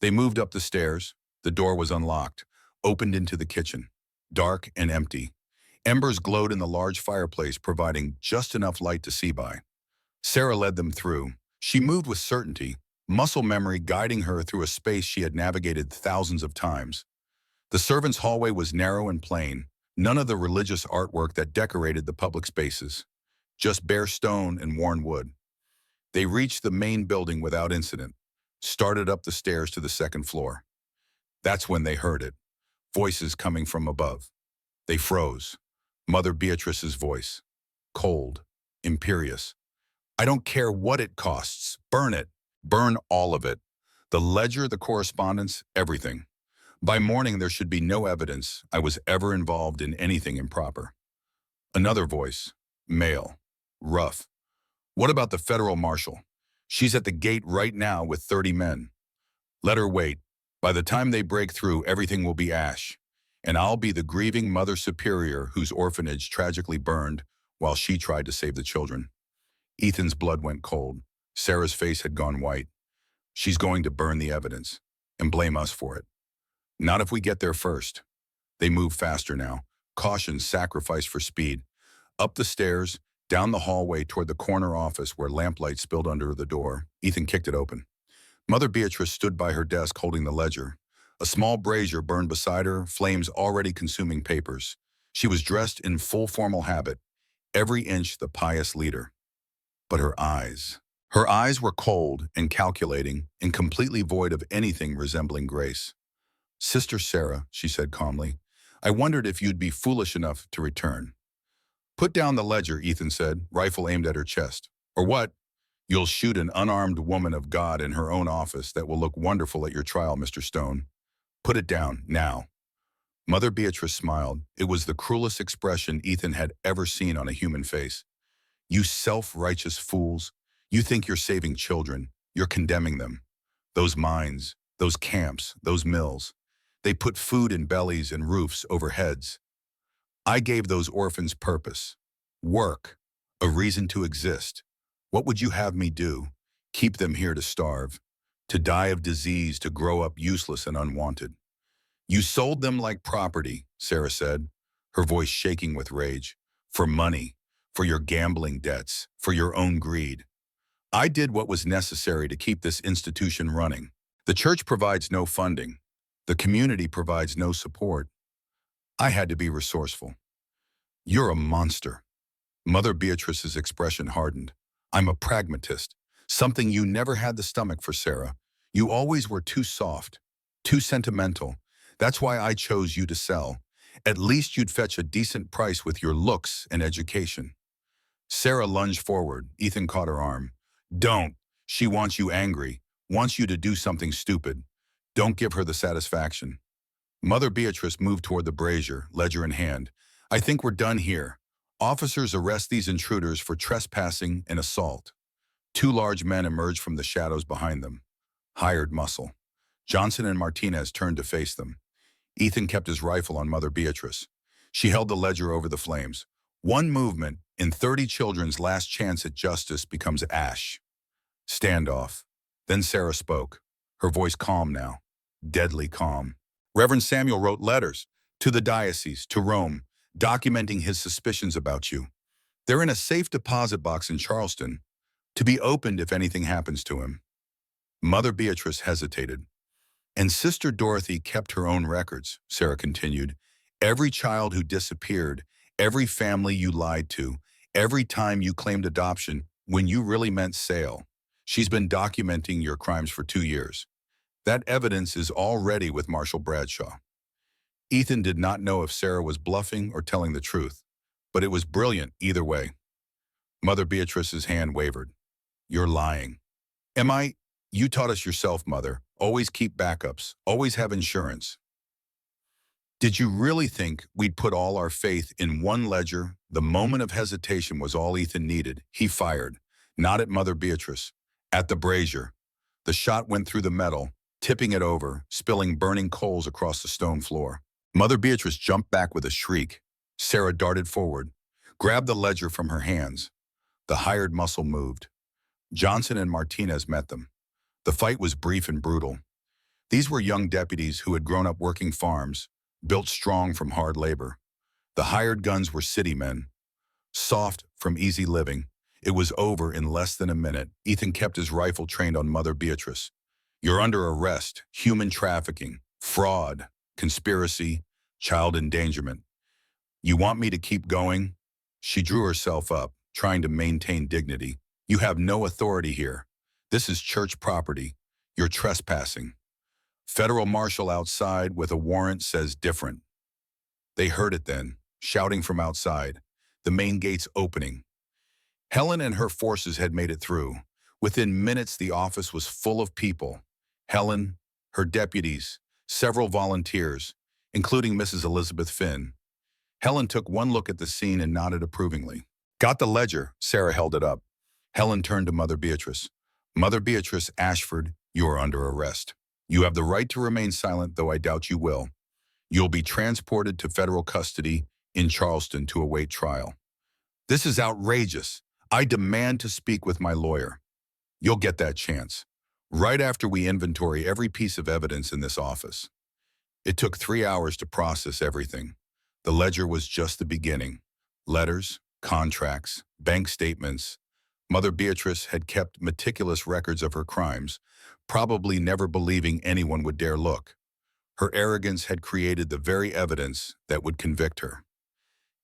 Speaker 1: They moved up the stairs. The door was unlocked, opened into the kitchen, dark and empty. Embers glowed in the large fireplace, providing just enough light to see by. Sarah led them through. She moved with certainty, muscle memory guiding her through a space she had navigated thousands of times. The servants' hallway was narrow and plain, none of the religious artwork that decorated the public spaces, just bare stone and worn wood. They reached the main building without incident, started up the stairs to the 2nd floor. That's when they heard it, voices coming from above. They froze. Mother Beatrice's voice, cold, imperious. I don't care what it costs. Burn it. Burn all of it. The ledger, the correspondence, everything. By morning, there should be no evidence I was ever involved in anything improper. Another voice, male, rough. What about the federal marshal? She's at the gate right now with 30 men. Let her wait. By the time they break through, everything will be ash. And I'll be the grieving Mother Superior whose orphanage tragically burned while she tried to save the children. Ethan's blood went cold. Sarah's face had gone white. She's going to burn the evidence and blame us for it. Not if we get there first. They move faster now. Caution sacrificed for speed. Up the stairs, down the hallway toward the corner office where lamplight spilled under the door. Ethan kicked it open. Mother Beatrice stood by her desk holding the ledger. A small brazier burned beside her, flames already consuming papers. She was dressed in full formal habit, every inch the pious leader. But her eyes. Her eyes were cold and calculating and completely void of anything resembling grace. "Sister Sarah," she said calmly, "I wondered if you'd be foolish enough to return." "Put down the ledger," Ethan said, rifle aimed at her chest. "Or what? You'll shoot an unarmed woman of God in her own office that will look wonderful at your trial, Mr. Stone. Put it down, now." Mother Beatrice smiled. It was the cruelest expression Ethan had ever seen on a human face. "You self-righteous fools. You think you're saving children. You're condemning them. Those mines, those camps, those mills. They put food in bellies and roofs over heads. I gave those orphans purpose, work, a reason to exist. What would you have me do? Keep them here to starve, to die of disease, to grow up useless and unwanted." "You sold them like property," Sarah said, her voice shaking with rage. "For money, for your gambling debts, for your own greed. I did what was necessary to keep this institution running. The church provides no funding. The community provides no support. I had to be resourceful." "You're a monster." Mother Beatrice's expression hardened. "I'm a pragmatist, something you never had the stomach for, Sarah. You always were too soft, too sentimental. That's why I chose you to sell. At least you'd fetch a decent price with your looks and education." Sarah lunged forward. Ethan caught her arm. "Don't. She wants you angry, wants you to do something stupid. Don't give her the satisfaction." Mother Beatrice moved toward the brazier, ledger in hand. "I think we're done here. Officers, arrest these intruders for trespassing and assault." Two large men emerged from the shadows behind them. Hired muscle. Johnson and Martinez turned to face them. Ethan kept his rifle on Mother Beatrice. She held the ledger over the flames. "One movement in 30 children's last chance at justice becomes ash." Standoff. Then Sarah spoke, her voice calm now, deadly calm. "Reverend Samuel wrote letters to the diocese, to Rome, documenting his suspicions about you. They're in a safe deposit box in Charleston, to be opened if anything happens to him." Mother Beatrice hesitated. "And Sister Dorothy kept her own records," Sarah continued. "Every child who disappeared, every family you lied to, every time you claimed adoption when you really meant sale. She's been documenting your crimes for 2 years. That evidence is all ready with Marshal Bradshaw." Ethan did not know if Sarah was bluffing or telling the truth, but it was brilliant either way. Mother Beatrice's hand wavered. "You're lying." "Am I? You taught us yourself, Mother. Always keep backups, always have insurance." "Did you really think we'd put all our faith in one ledger?" The moment of hesitation was all Ethan needed. He fired, not at Mother Beatrice, at the brazier. The shot went through the metal, tipping it over, spilling burning coals across the stone floor. Mother Beatrice jumped back with a shriek. Sarah darted forward, grabbed the ledger from her hands. The hired muscle moved. Johnson and Martinez met them. The fight was brief and brutal. These were young deputies who had grown up working farms, built strong from hard labor. The hired guns were city men, soft from easy living. It was over in less than a minute. Ethan kept his rifle trained on Mother Beatrice. "You're under arrest, human trafficking, fraud, conspiracy, child endangerment. You want me to keep going?" She drew herself up, trying to maintain dignity. "You have no authority here. This is church property. You're trespassing. Federal marshal outside with a warrant says different." They heard it then, shouting from outside, the main gates opening. Helen and her forces had made it through. Within minutes, the office was full of people. Helen, her deputies, several volunteers, including Mrs. Elizabeth Finn. Helen took one look at the scene and nodded approvingly. "Got the ledger." Sarah held it up. Helen turned to Mother Beatrice. "Mother Beatrice Ashford, you are under arrest. You have the right to remain silent, though I doubt you will. You'll be transported to federal custody in Charleston to await trial." "This is outrageous. I demand to speak with my lawyer." "You'll get that chance, right after we inventory every piece of evidence in this office." It took 3 hours to process everything. The ledger was just the beginning. Letters, contracts, bank statements, Mother Beatrice had kept meticulous records of her crimes, probably never believing anyone would dare look. Her arrogance had created the very evidence that would convict her.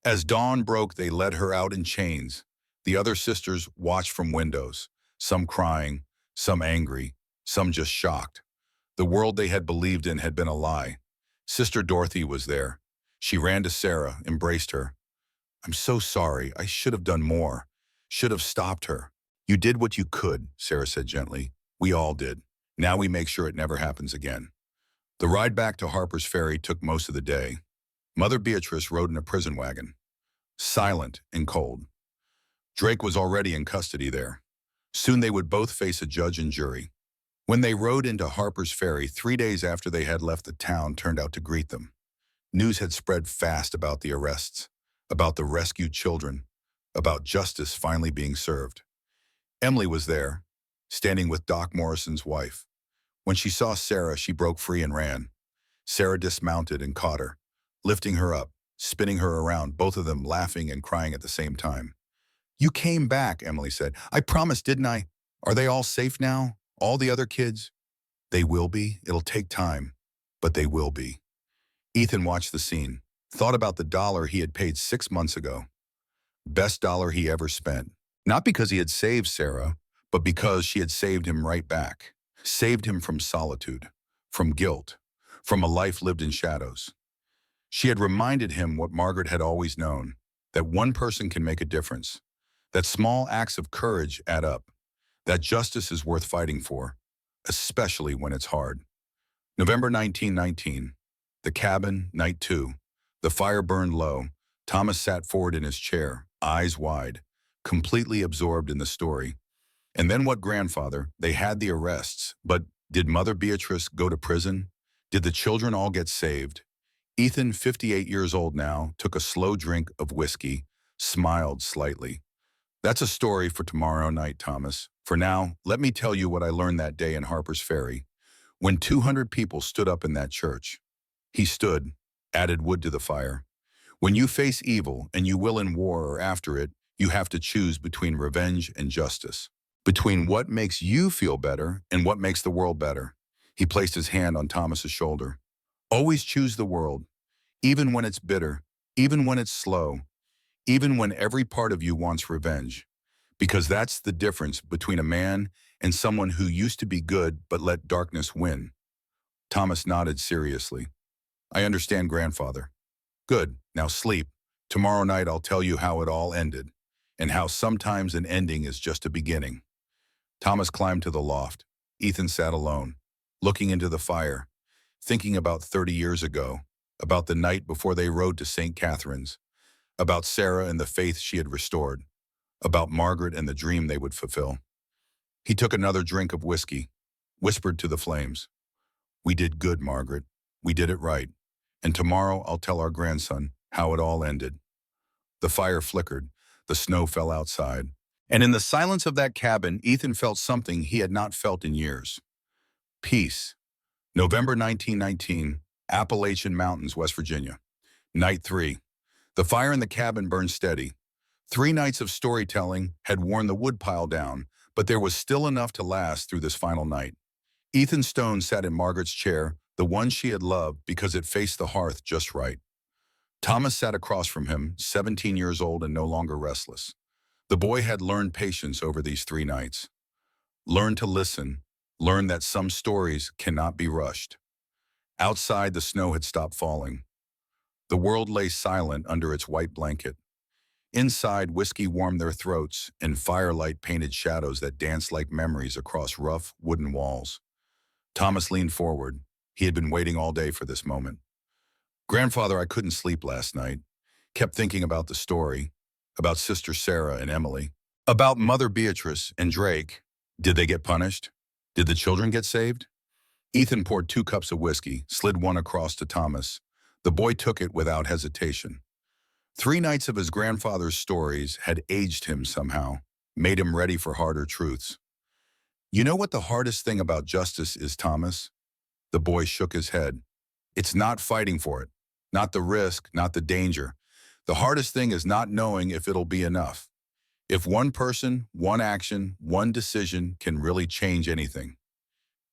Speaker 1: As dawn broke, they led her out in chains. The other sisters watched from windows, some crying, some angry, some just shocked. The world they had believed in had been a lie. Sister Dorothy was there. She ran to Sarah, embraced her. "I'm so sorry. I should have done more. Should have stopped her." "You did what you could," Sarah said gently. "We all did. Now we make sure it never happens again." The ride back to Harper's Ferry took most of the day. Mother Beatrice rode in a prison wagon, silent and cold. Drake was already in custody there. Soon they would both face a judge and jury. When they rode into Harper's Ferry 3 days after they had left, the town turned out to greet them. News had spread fast about the arrests, about the rescued children, about justice finally being served. Emily was there, standing with Doc Morrison's wife. When she saw Sarah, she broke free and ran. Sarah dismounted and caught her, lifting her up, spinning her around, both of them laughing and crying at the same time. "You came back," Emily said. "I promised, didn't I? Are they all safe now? All the other kids?" "They will be. It'll take time, but they will be." Ethan watched the scene, thought about the dollar he had paid 6 months ago. Best dollar he ever spent. Not because he had saved Sarah, but because she had saved him right back. Saved him from solitude, from guilt, from a life lived in shadows. She had reminded him what Margaret had always known, that one person can make a difference, that small acts of courage add up, that justice is worth fighting for, especially when it's hard. November 1919, the cabin, night 2. The fire burned low. Thomas sat forward in his chair, eyes wide, completely absorbed in the story. And then what, grandfather? They had the arrests, but did Mother Beatrice go to prison? Did the children all get saved? Ethan, 58 years old now, took a slow drink of whiskey, smiled slightly. "That's a story for tomorrow night, Thomas. For now, let me tell you what I learned that day in Harper's Ferry, when 200 people stood up in that church." He stood, added wood to the fire. "When you face evil, and you will in war or after it, you have to choose between revenge and justice. Between what makes you feel better and what makes the world better." He placed his hand on Thomas's shoulder. "Always choose the world, even when it's bitter, even when it's slow, even when every part of you wants revenge. Because that's the difference between a man and someone who used to be good but let darkness win." Thomas nodded seriously. "I understand, grandfather." "Good, now sleep. Tomorrow night I'll tell you how it all ended, and how sometimes an ending is just a beginning." Thomas climbed to the loft. Ethan sat alone, looking into the fire, thinking about 30 years ago, about the night before they rode to St. Catherine's, about Sarah and the faith she had restored, about Margaret and the dream they would fulfill. He took another drink of whiskey, whispered to the flames, "We did good, Margaret. We did it right. And tomorrow I'll tell our grandson how it all ended." The fire flickered. The snow fell outside. And in the silence of that cabin, Ethan felt something he had not felt in years. Peace. November 1919, Appalachian Mountains, West Virginia. Night 3. The fire in the cabin burned steady. 3 nights of storytelling had worn the woodpile down, but there was still enough to last through this final night. Ethan Stone sat in Margaret's chair, the one she had loved because it faced the hearth just right. Thomas sat across from him, 17 years old and no longer restless. The boy had learned patience over these 3 nights. Learned to listen, learned that some stories cannot be rushed. Outside, the snow had stopped falling. The world lay silent under its white blanket. Inside, whiskey warmed their throats, and firelight painted shadows that danced like memories across rough, wooden walls. Thomas leaned forward. He had been waiting all day for this moment. "Grandfather, I couldn't sleep last night. Kept thinking about the story, about Sister Sarah and Emily, about Mother Beatrice and Drake. Did they get punished? Did the children get saved?" Ethan poured 2 cups of whiskey, slid one across to Thomas. The boy took it without hesitation. 3 nights of his grandfather's stories had aged him somehow, made him ready for harder truths. "You know what the hardest thing about justice is, Thomas?" The boy shook his head. "It's not fighting for it, not the risk, not the danger. The hardest thing is not knowing if it'll be enough. If one person, one action, one decision can really change anything.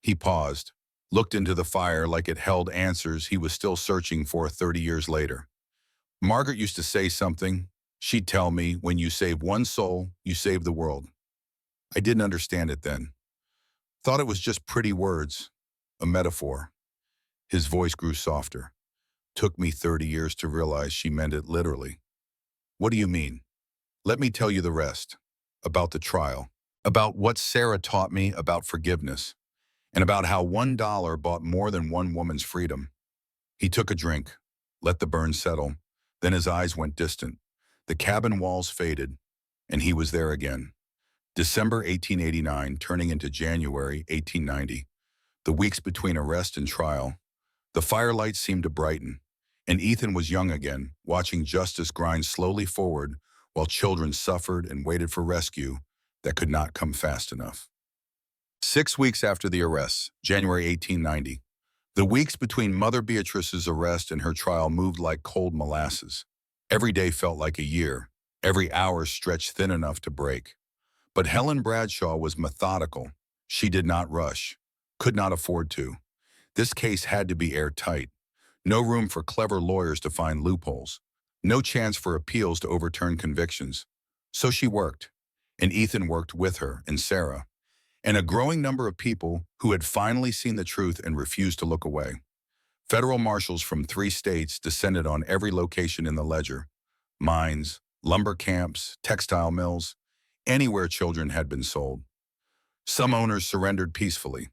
Speaker 1: He paused, looked into the fire like it held answers he was still searching for 30 years later. Margaret used to say something. She'd tell me, when you save one soul, you save the world. I didn't understand it then. Thought it was just pretty words, a metaphor. His voice grew softer. Took me 30 years to realize she meant it literally. What do you mean? Let me tell you the rest. About the trial. About what Sarah taught me about forgiveness. And about how $1 bought more than one woman's freedom. He took a drink, let the burn settle. Then his eyes went distant. The cabin walls faded, and he was there again. December 1889 turning into January 1890. The weeks between arrest and trial. The firelight seemed to brighten, and Ethan was young again, watching justice grind slowly forward while children suffered and waited for rescue that could not come fast enough. 6 weeks after the arrests, January 1890, the weeks between Mother Beatrice's arrest and her trial moved like cold molasses. Every day felt like a year, every hour stretched thin enough to break. But Helen Bradshaw was methodical. She did not rush, could not afford to. This case had to be airtight. No room for clever lawyers to find loopholes. No chance for appeals to overturn convictions. So she worked, and Ethan worked with her and Sarah, and a growing number of people who had finally seen the truth and refused to look away. Federal marshals from 3 states descended on every location in the ledger: mines, lumber camps, textile mills, anywhere children had been sold. Some owners surrendered peacefully,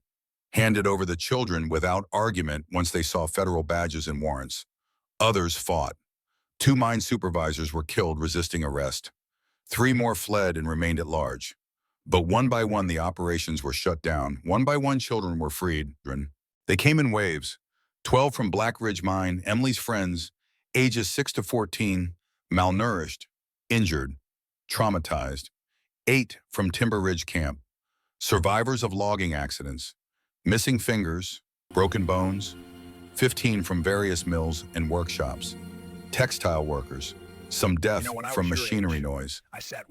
Speaker 1: handed over the children without argument once they saw federal badges and warrants. Others fought. 2 mine supervisors were killed resisting arrest. 3 more fled and remained at large. But one by one the operations were shut down. One by one children were freed. They came in waves. 12 from Black Ridge Mine, Emily's friends, ages 6 to 14, malnourished, injured, traumatized. 8 from Timber Ridge Camp, survivors of logging accidents, missing fingers, broken bones. 15 from various mills and workshops, textile workers, some death from machinery noise,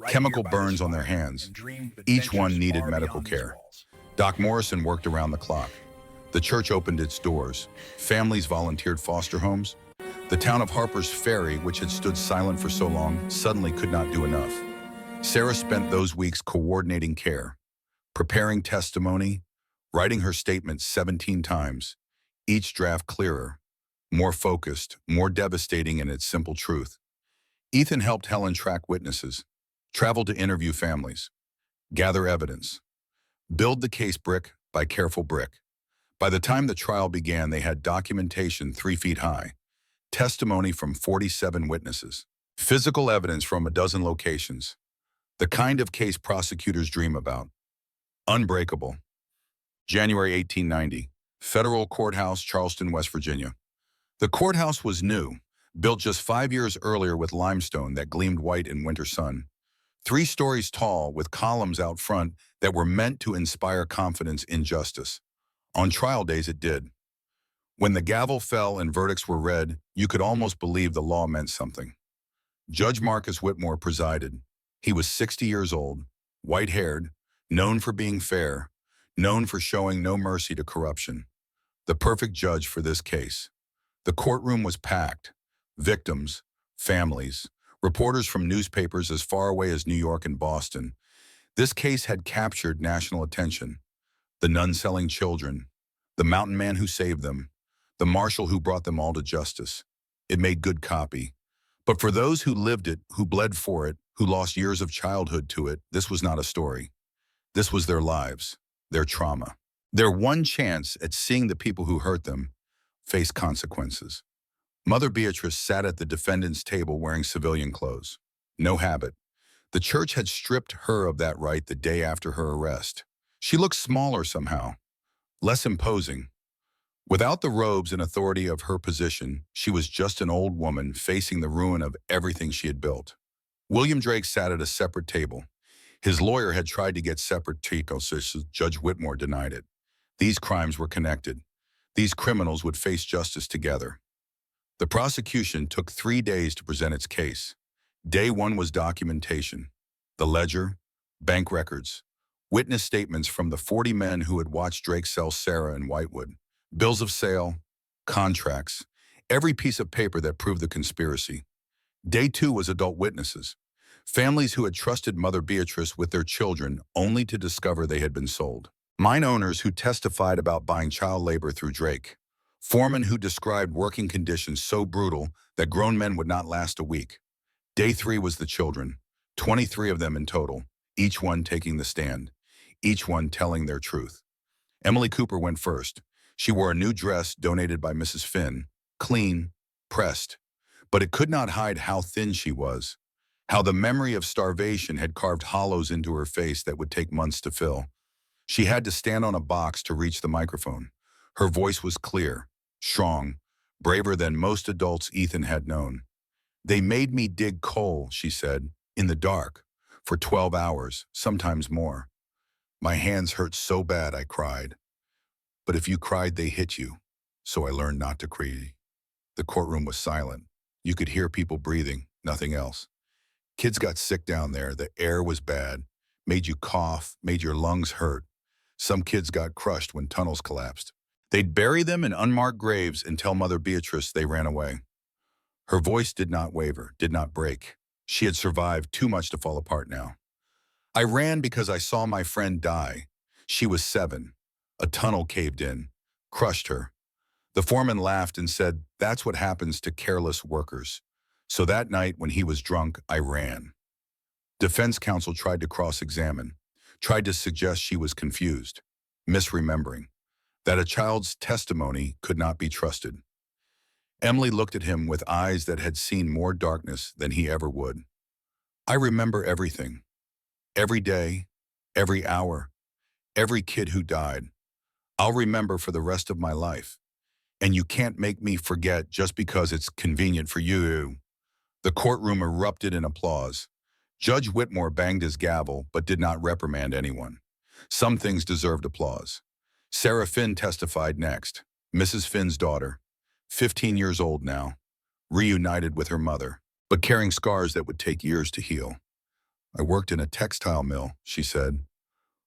Speaker 1: chemical burns on their hands. Each one needed medical care. Doc Morrison worked around the clock. The church opened its doors. Families volunteered foster homes. The town of Harper's Ferry, which had stood silent for so long, suddenly could not do enough. Sarah spent those weeks coordinating care, preparing testimony, writing her statement 17 times, each draft clearer, more focused, more devastating in its simple truth. Ethan helped Helen track witnesses, travel to interview families, gather evidence, build the case brick by careful brick. By the time the trial began, they had documentation 3 feet high, testimony from 47 witnesses, physical evidence from a dozen locations, the kind of case prosecutors dream about. Unbreakable. January 1890, Federal Courthouse, Charleston, West Virginia. The courthouse was new, built just 5 years earlier with limestone that gleamed white in winter sun. 3 stories tall with columns out front that were meant to inspire confidence in justice. On trial days it did. When the gavel fell and verdicts were read, you could almost believe the law meant something. Judge Marcus Whitmore presided. He was 60 years old, white-haired, known for being fair, known for showing no mercy to corruption. The perfect judge for this case. The courtroom was packed. Victims, families, reporters from newspapers as far away as New York and Boston. This case had captured national attention. The nun selling children, the mountain man who saved them, the marshal who brought them all to justice. It made good copy. But for those who lived it, who bled for it, who lost years of childhood to it, this was not a story. This was their lives, their trauma. Their one chance at seeing the people who hurt them face consequences. Mother Beatrice sat at the defendant's table wearing civilian clothes. No habit. The church had stripped her of that right the day after her arrest. She looked smaller somehow, less imposing. Without the robes and authority of her position, she was just an old woman facing the ruin of everything she had built. William Drake sat at a separate table. His lawyer had tried to get separate trials, Judge Whitmore denied it. These crimes were connected. These criminals would face justice together. The prosecution took 3 days to present its case. Day 1 was documentation. The ledger, bank records, witness statements from the 40 men who had watched Drake sell Sarah in Whitewood, bills of sale, contracts, every piece of paper that proved the conspiracy. Day 2 was adult witnesses, families who had trusted Mother Beatrice with their children only to discover they had been sold. Mine owners who testified about buying child labor through Drake. Foremen who described working conditions so brutal that grown men would not last a week. Day 3 was the children, 23 of them in total, each one taking the stand, each one telling their truth. Emily Cooper went first. She wore a new dress donated by Mrs. Finn, clean, pressed, but it could not hide how thin she was, how the memory of starvation had carved hollows into her face that would take months to fill. She had to stand on a box to reach the microphone. Her voice was clear, strong, braver than most adults Ethan had known. They made me dig coal, she said, in the dark, for 12 hours, sometimes more. My hands hurt so bad, I cried. But if you cried, they hit you. So I learned not to cry. The courtroom was silent. You could hear people breathing, nothing else. Kids got sick down there. The air was bad, made you cough, made your lungs hurt. Some kids got crushed when tunnels collapsed. They'd bury them in unmarked graves and tell Mother Beatrice they ran away. Her voice did not waver, did not break. She had survived too much to fall apart now. I ran because I saw my friend die. She was 7. A tunnel caved in, crushed her. The foreman laughed and said, "That's what happens to careless workers." So that night when he was drunk, I ran. Defense counsel tried to cross-examine, tried to suggest she was confused, misremembering, that a child's testimony could not be trusted. Emily looked at him with eyes that had seen more darkness than he ever would. I remember everything. Every day, every hour, every kid who died. I'll remember for the rest of my life. And you can't make me forget just because it's convenient for you. The courtroom erupted in applause. Judge Whitmore banged his gavel but did not reprimand anyone. Some things deserved applause. Sarah Finn testified next, Mrs. Finn's daughter, 15 years old now, reunited with her mother, but carrying scars that would take years to heal. I worked in a textile mill, she said.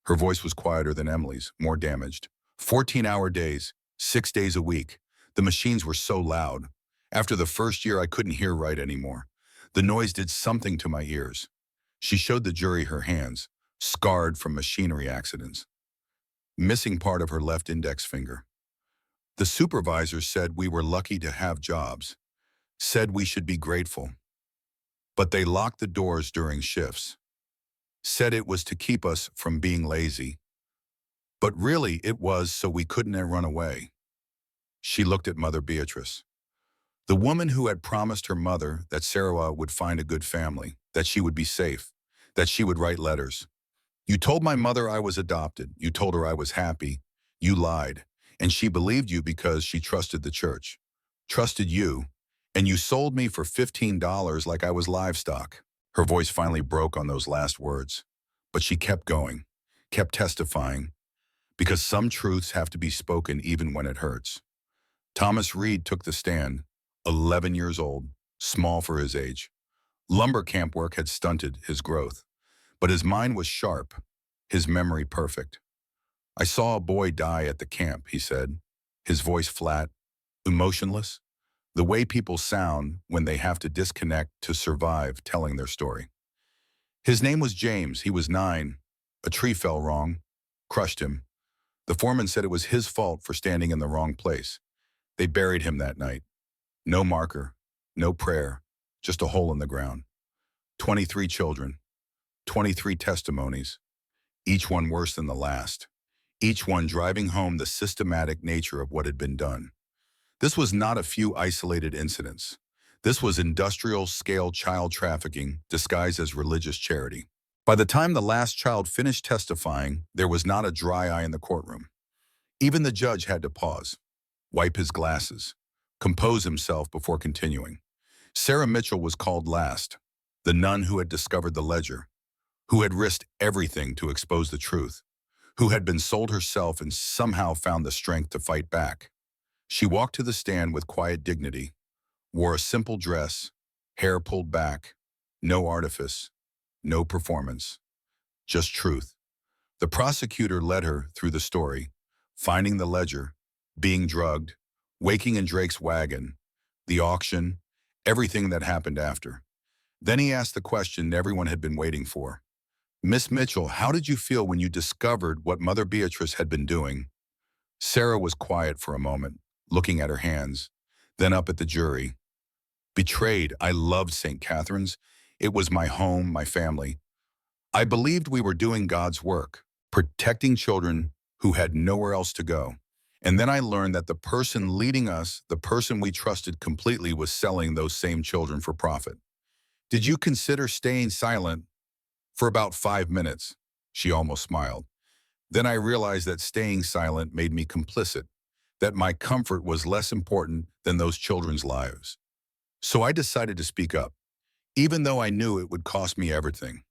Speaker 1: Her voice was quieter than Emily's, more damaged. 14-hour days, 6 days a week. The machines were so loud. After the first year, I couldn't hear right anymore. The noise did something to my ears. She showed the jury her hands, scarred from machinery accidents, missing part of her left index finger. The supervisor said we were lucky to have jobs, said we should be grateful. But they locked the doors during shifts, said it was to keep us from being lazy. But really, it was so we couldn't run away. She looked at Mother Beatrice, the woman who had promised her mother that Sarah would find a good family, that she would be safe, that she would write letters. You told my mother I was adopted. You told her I was happy. You lied. And she believed you because she trusted the church, trusted you, and you sold me for $15 like I was livestock. Her voice finally broke on those last words, but she kept going, kept testifying, because some truths have to be spoken even when it hurts. Thomas Reed took the stand, 11 years old, small for his age. Lumber camp work had stunted his growth, but his mind was sharp, his memory perfect. I saw a boy die at the camp, he said, his voice flat, emotionless, the way people sound when they have to disconnect to survive telling their story. His name was James. He was 9. A tree fell wrong, crushed him. The foreman said it was his fault for standing in the wrong place. They buried him that night. No marker, no prayer, just a hole in the ground. 23 children, 23 testimonies, each one worse than the last, each one driving home the systematic nature of what had been done. This was not a few isolated incidents. This was industrial-scale child trafficking disguised as religious charity. By the time the last child finished testifying, there was not a dry eye in the courtroom. Even the judge had to pause, wipe his glasses, compose himself before continuing. Sarah Mitchell was called last, the nun who had discovered the ledger, who had risked everything to expose the truth, who had been sold herself and somehow found the strength to fight back. She walked to the stand with quiet dignity, wore a simple dress, hair pulled back, no artifice, no performance, just truth. The prosecutor led her through the story, finding the ledger, being drugged, waking in Drake's wagon, the auction, everything that happened after. Then he asked the question everyone had been waiting for. Miss Mitchell, how did you feel when you discovered what Mother Beatrice had been doing? Sarah was quiet for a moment, looking at her hands, then up at the jury. Betrayed, I loved St. Catherine's. It was my home, my family. I believed we were doing God's work, protecting children who had nowhere else to go. And then I learned that the person leading us, the person we trusted completely, was selling those same children for profit. Did you consider staying silent? For about 5 minutes, she almost smiled. Then I realized that staying silent made me complicit, that my comfort was less important than those children's lives. So I decided to speak up, even though I knew it would cost me everything.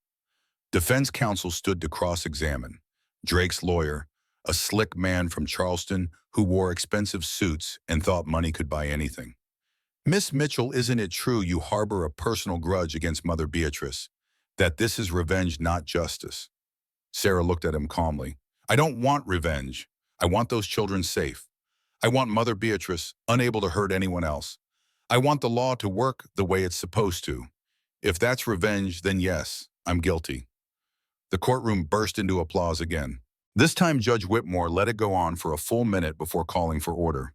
Speaker 1: Defense counsel stood to cross-examine. Drake's lawyer, a slick man from Charleston who wore expensive suits and thought money could buy anything. Miss Mitchell, isn't it true you harbor a personal grudge against Mother Beatrice? That this is revenge, not justice? Sarah looked at him calmly. I don't want revenge. I want those children safe. I want Mother Beatrice unable to hurt anyone else. I want the law to work the way it's supposed to. If that's revenge, then yes, I'm guilty. The courtroom burst into applause again. This time Judge Whitmore let it go on for a full minute before calling for order.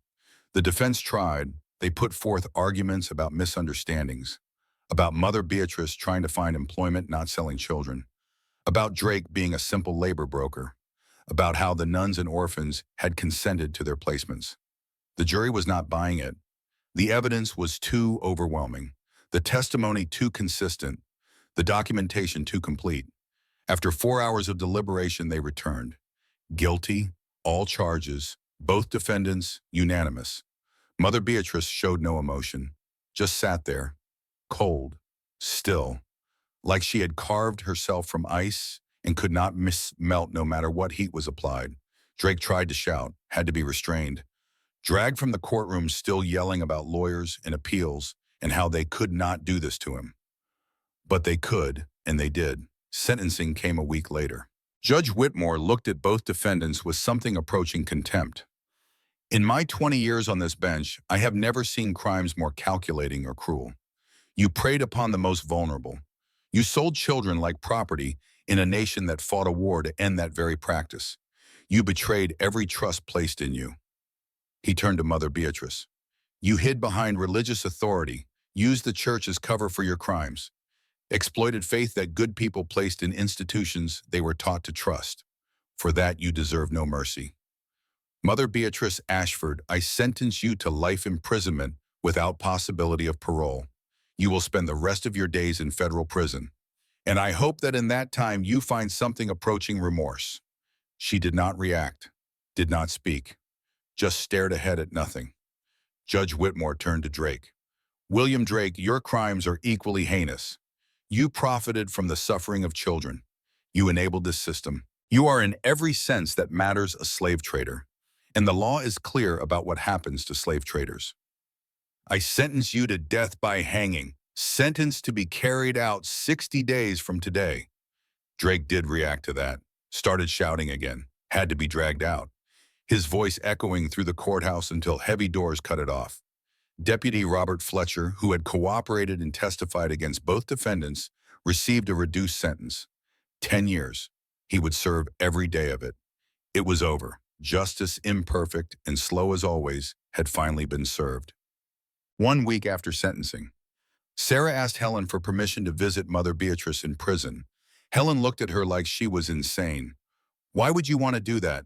Speaker 1: The defense tried. They put forth arguments about misunderstandings, about Mother Beatrice trying to find employment, not selling children, about Drake being a simple labor broker, about how the nuns and orphans had consented to their placements. The jury was not buying it. The evidence was too overwhelming, the testimony too consistent, the documentation too complete. After 4 hours of deliberation, they returned. Guilty, all charges, both defendants unanimous. Mother Beatrice showed no emotion, just sat there, cold, still, like she had carved herself from ice and could not melt no matter what heat was applied. Drake tried to shout, had to be restrained. Dragged from the courtroom, still yelling about lawyers and appeals and how they could not do this to him. But they could, and they did. Sentencing came a week later. Judge Whitmore looked at both defendants with something approaching contempt. In my 20 years on this bench, I have never seen crimes more calculating or cruel. You preyed upon the most vulnerable. You sold children like property in a nation that fought a war to end that very practice. You betrayed every trust placed in you. He turned to Mother Beatrice. You hid behind religious authority, used the church as cover for your crimes, exploited faith that good people placed in institutions they were taught to trust. For that, you deserve no mercy. Mother Beatrice Ashford, I sentence you to life imprisonment without possibility of parole. You will spend the rest of your days in federal prison. And I hope that in that time you find something approaching remorse. She did not react, did not speak, just stared ahead at nothing. Judge Whitmore turned to Drake. William Drake, your crimes are equally heinous. You profited from the suffering of children. You enabled this system. You are in every sense that matters a slave trader. And the law is clear about what happens to slave traders. I sentence you to death by hanging, sentenced to be carried out 60 days from today. Drake did react to that, started shouting again, had to be dragged out, his voice echoing through the courthouse until heavy doors cut it off. Deputy Robert Fletcher, who had cooperated and testified against both defendants, received a reduced sentence, 10 years. He would serve every day of it. It was over. Justice, imperfect and slow as always, had finally been served. 1 week after sentencing, Sarah asked Helen for permission to visit Mother Beatrice in prison. Helen looked at her like she was insane. Why would you want to do that?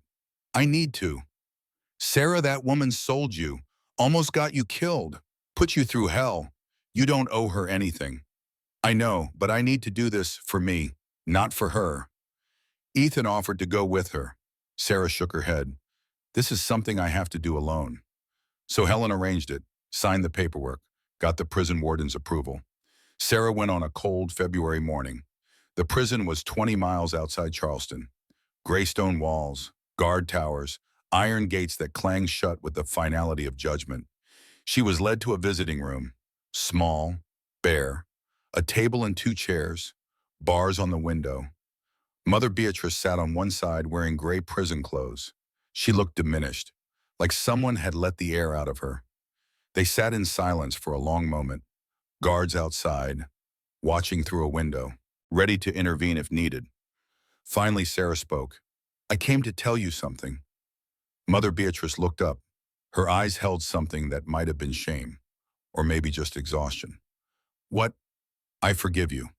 Speaker 1: I need to. Sarah, that woman sold you, almost got you killed, put you through hell. You don't owe her anything. I know, but I need to do this for me, not for her. Ethan offered to go with her. Sarah shook her head. This is something I have to do alone. So Helen arranged it, signed the paperwork, got the prison warden's approval. Sarah went on a cold February morning. The prison was 20 miles outside Charleston. Gray stone walls, guard towers, iron gates that clanged shut with the finality of judgment. She was led to a visiting room, small, bare, a table and 2 chairs, Bars on the window. Mother Beatrice sat on one side wearing gray prison clothes. She looked diminished, like someone had let the air out of her. They sat in silence for a long moment, guards outside, watching through a window, ready to intervene if needed. Finally, Sarah spoke. "I came to tell you something." Mother Beatrice looked up. Her eyes held something that might have been shame, or maybe just exhaustion. "What? I forgive you."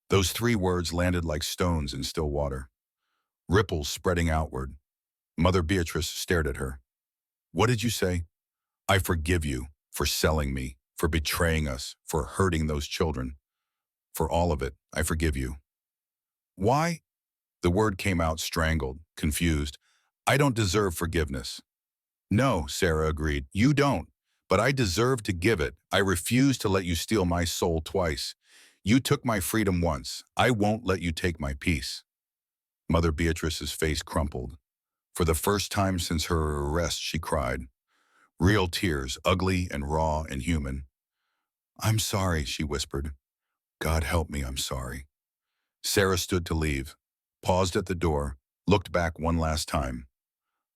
Speaker 1: Those three words landed like stones in still water, ripples spreading outward. Mother Beatrice stared at her. "What did you say?" "I forgive you for selling me, for betraying us, for hurting those children. For all of it, I forgive you." "Why?" The word came out strangled, confused. "I don't deserve forgiveness." "No," Sarah agreed, "you don't. But I deserve to give it. I refuse to let you steal my soul twice. You took my freedom once. I won't let you take my peace." Mother Beatrice's face crumpled. For the first time since her arrest, she cried. Real tears, ugly and raw and human. "I'm sorry," she whispered. "God help me, I'm sorry." Sarah stood to leave, paused at the door, looked back one last time.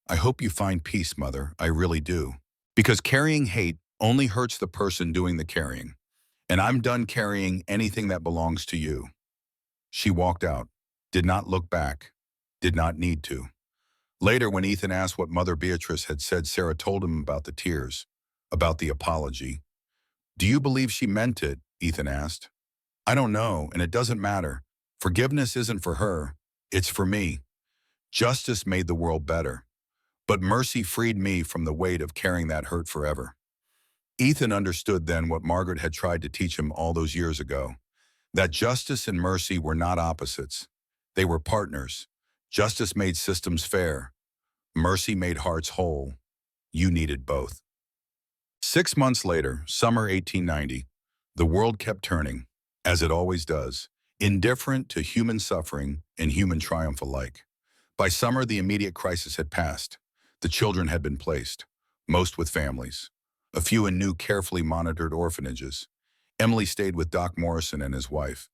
Speaker 1: "I hope you find peace, Mother, I really do. Because carrying hate only hurts the person doing the carrying. And I'm done carrying anything that belongs to you." She walked out, did not look back, did not need to. Later, when Ethan asked what Mother Beatrice had said, Sarah told him about the tears, about the apology. "Do you believe she meant it?" Ethan asked. "I don't know, and it doesn't matter. Forgiveness isn't for her, it's for me. Justice made the world better, but mercy freed me from the weight of carrying that hurt forever." Ethan understood then what Margaret had tried to teach him all those years ago, that justice and mercy were not opposites. They were partners. Justice made systems fair. Mercy made hearts whole. You needed both. 6 months later, summer 1890, the world kept turning, as it always does, indifferent to human suffering and human triumph alike. By summer, the immediate crisis had passed. The children had been placed, most with families, a few in new, carefully monitored orphanages. Emily stayed with Doc Morrison and his wife.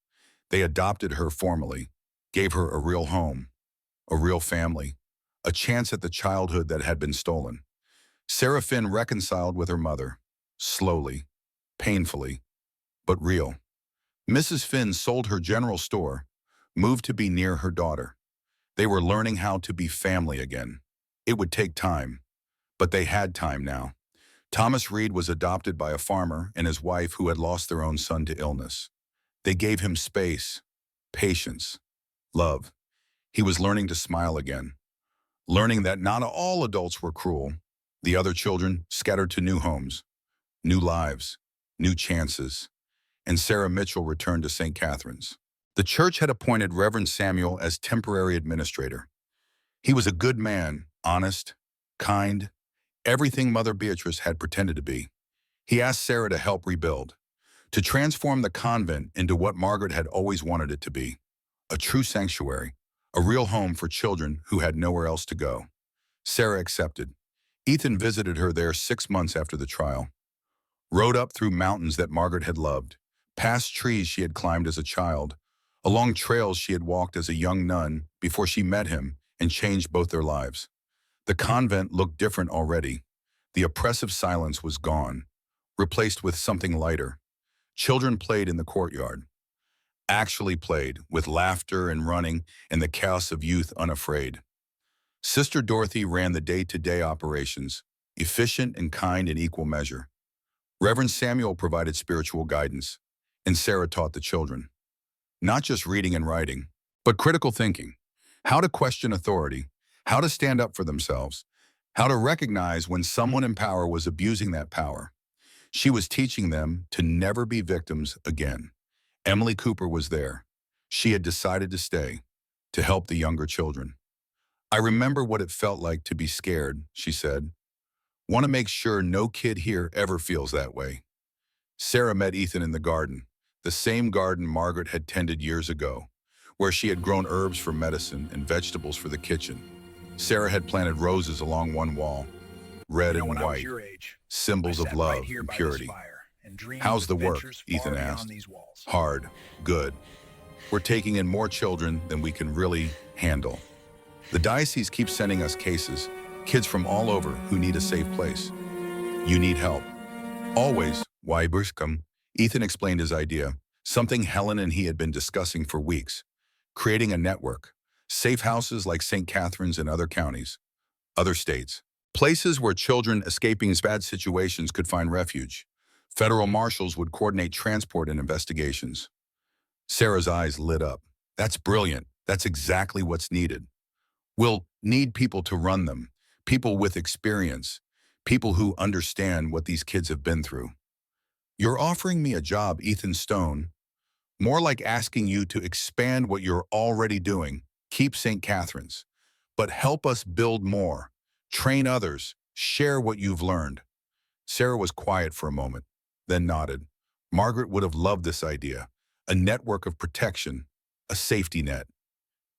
Speaker 1: They adopted her formally, gave her a real home, a real family, a chance at the childhood that had been stolen. Sarah Finn reconciled with her mother, slowly, painfully, but real. Mrs. Finn sold her general store, moved to be near her daughter. They were learning how to be family again. It would take time, but they had time now. Thomas Reed was adopted by a farmer and his wife who had lost their own son to illness. They gave him space, patience, love. He was learning to smile again, learning that not all adults were cruel. The other children scattered to new homes, new lives, new chances, and Sarah Mitchell returned to St. Catherine's. The church had appointed Reverend Samuel as temporary administrator. He was a good man, honest, kind, everything Mother Beatrice had pretended to be. He asked Sarah to help rebuild, to transform the convent into what Margaret had always wanted it to be, a true sanctuary, a real home for children who had nowhere else to go. Sarah accepted. Ethan visited her there 6 months after the trial, rode up through mountains that Margaret had loved, past trees she had climbed as a child, along trails she had walked as a young nun before she met him and changed both their lives. The convent looked different already. The oppressive silence was gone, replaced with something lighter. Children played in the courtyard. Actually played, with laughter and running and the chaos of youth unafraid. Sister Dorothy ran the day-to-day operations, efficient and kind in equal measure. Reverend Samuel provided spiritual guidance, and Sarah taught the children. Not just reading and writing, but critical thinking, how to question authority, how to stand up for themselves, how to recognize when someone in power was abusing that power. She was teaching them to never be victims again. Emily Cooper was there. She had decided to stay, to help the younger children. "I remember what it felt like to be scared," she said. "Want to make sure no kid here ever feels that way." Sarah met Ethan in the garden, the same garden Margaret had tended years ago, where she had grown herbs for medicine and vegetables for the kitchen. Sarah had planted roses along one wall, red and white, symbols of love and purity. "How's the work?" Ethan asked. "Hard, good. We're taking in more children than we can really handle. The diocese keeps sending us cases, kids from all over who need a safe place. You need help. Always, why Bushcombe? Ethan explained his idea, something Helen and he had been discussing for weeks. Creating a network. Safe houses like St. Catherine's in other counties, other states. Places where children escaping bad situations could find refuge. Federal marshals would coordinate transport and investigations. Sarah's eyes lit up. That's brilliant. That's exactly what's needed. We'll need people to run them, people with experience, people who understand what these kids have been through. You're offering me a job, Ethan Stone. More like asking you to expand what you're already doing, keep St. Catherine's, but help us build more, train others, share what you've learned. Sarah was quiet for a moment, then nodded. Margaret would have loved this idea, a network of protection, a safety net.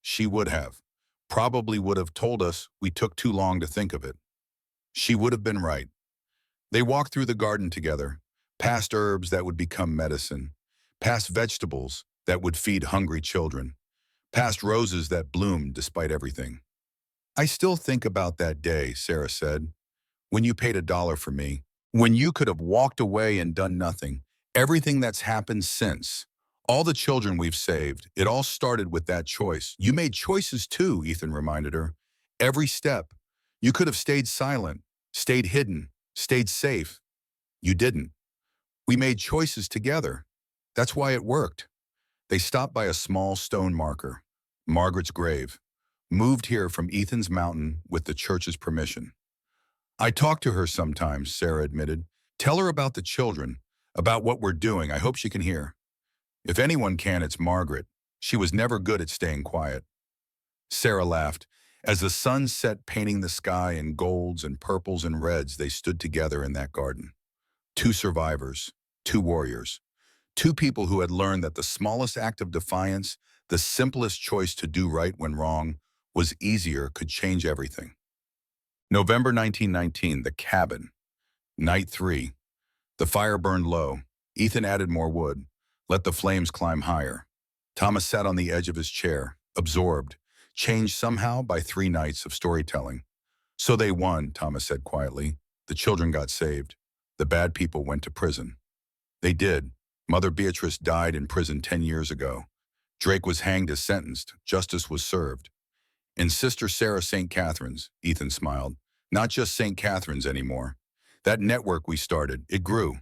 Speaker 1: She would have, probably would have told us we took too long to think of it. She would have been right. They walked through the garden together, past herbs that would become medicine, past vegetables that would feed hungry children, past roses that bloomed despite everything. I still think about that day, Sarah said, when you paid $1 for me, when you could have walked away and done nothing. Everything that's happened since, all the children we've saved, it all started with that choice. You made choices too, Ethan reminded her. Every step. You could have stayed silent, stayed hidden, stayed safe. You didn't. We made choices together. That's why it worked. They stopped by a small stone marker, Margaret's grave, moved here from Ethan's mountain with the church's permission. I talk to her sometimes, Sarah admitted. Tell her about the children, about what we're doing. I hope she can hear. If anyone can, it's Margaret. She was never good at staying quiet. Sarah laughed. As the sun set painting the sky in golds and purples and reds, they stood together in that garden. Two survivors, two warriors, two people who had learned that the smallest act of defiance, the simplest choice to do right when wrong, was easier, could change everything. November 1919, the cabin. Night 3. The fire burned low. Ethan added more wood, let the flames climb higher. Thomas sat on the edge of his chair, absorbed, changed somehow by 3 nights of storytelling. So they won, Thomas said quietly. The children got saved. The bad people went to prison. They did. Mother Beatrice died in prison 10 years ago. Drake was hanged as sentenced. Justice was served. And Sister Sarah St. Catherine's, Ethan smiled. Not just St. Catherine's anymore. That network we started, it grew.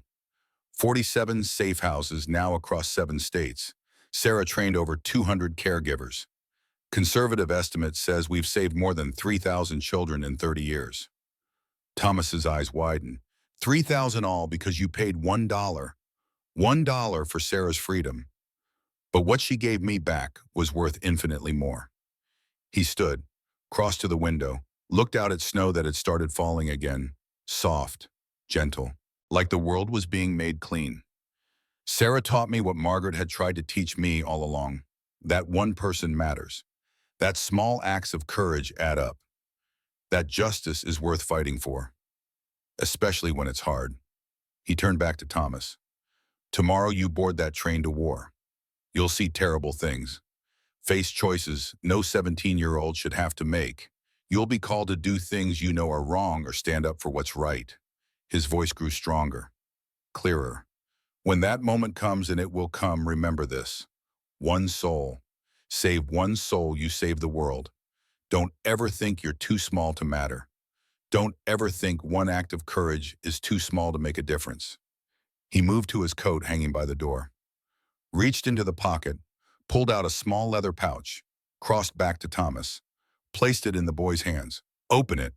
Speaker 1: 47 safe houses now across 7 states. Sarah trained over 200 caregivers. Conservative estimate says we've saved more than 3,000 children in 30 years. Thomas's eyes widened. 3,000 all because you paid $1. $1 for Sarah's freedom. But what she gave me back was worth infinitely more. He stood, crossed to the window, looked out at snow that had started falling again, soft, gentle, like the world was being made clean. Sarah taught me what Margaret had tried to teach me all along, that one person matters, that small acts of courage add up, that justice is worth fighting for, especially when it's hard. He turned back to Thomas. Tomorrow you board that train to war. You'll see terrible things. Face choices no 17-year-old should have to make. You'll be called to do things you know are wrong or stand up for what's right. His voice grew stronger, clearer. When that moment comes, and it will come, remember this. One soul. Save one soul, you save the world. Don't ever think you're too small to matter. Don't ever think one act of courage is too small to make a difference. He moved to his coat hanging by the door, reached into the pocket, pulled out a small leather pouch, crossed back to Thomas, placed it in the boy's hands. Open it.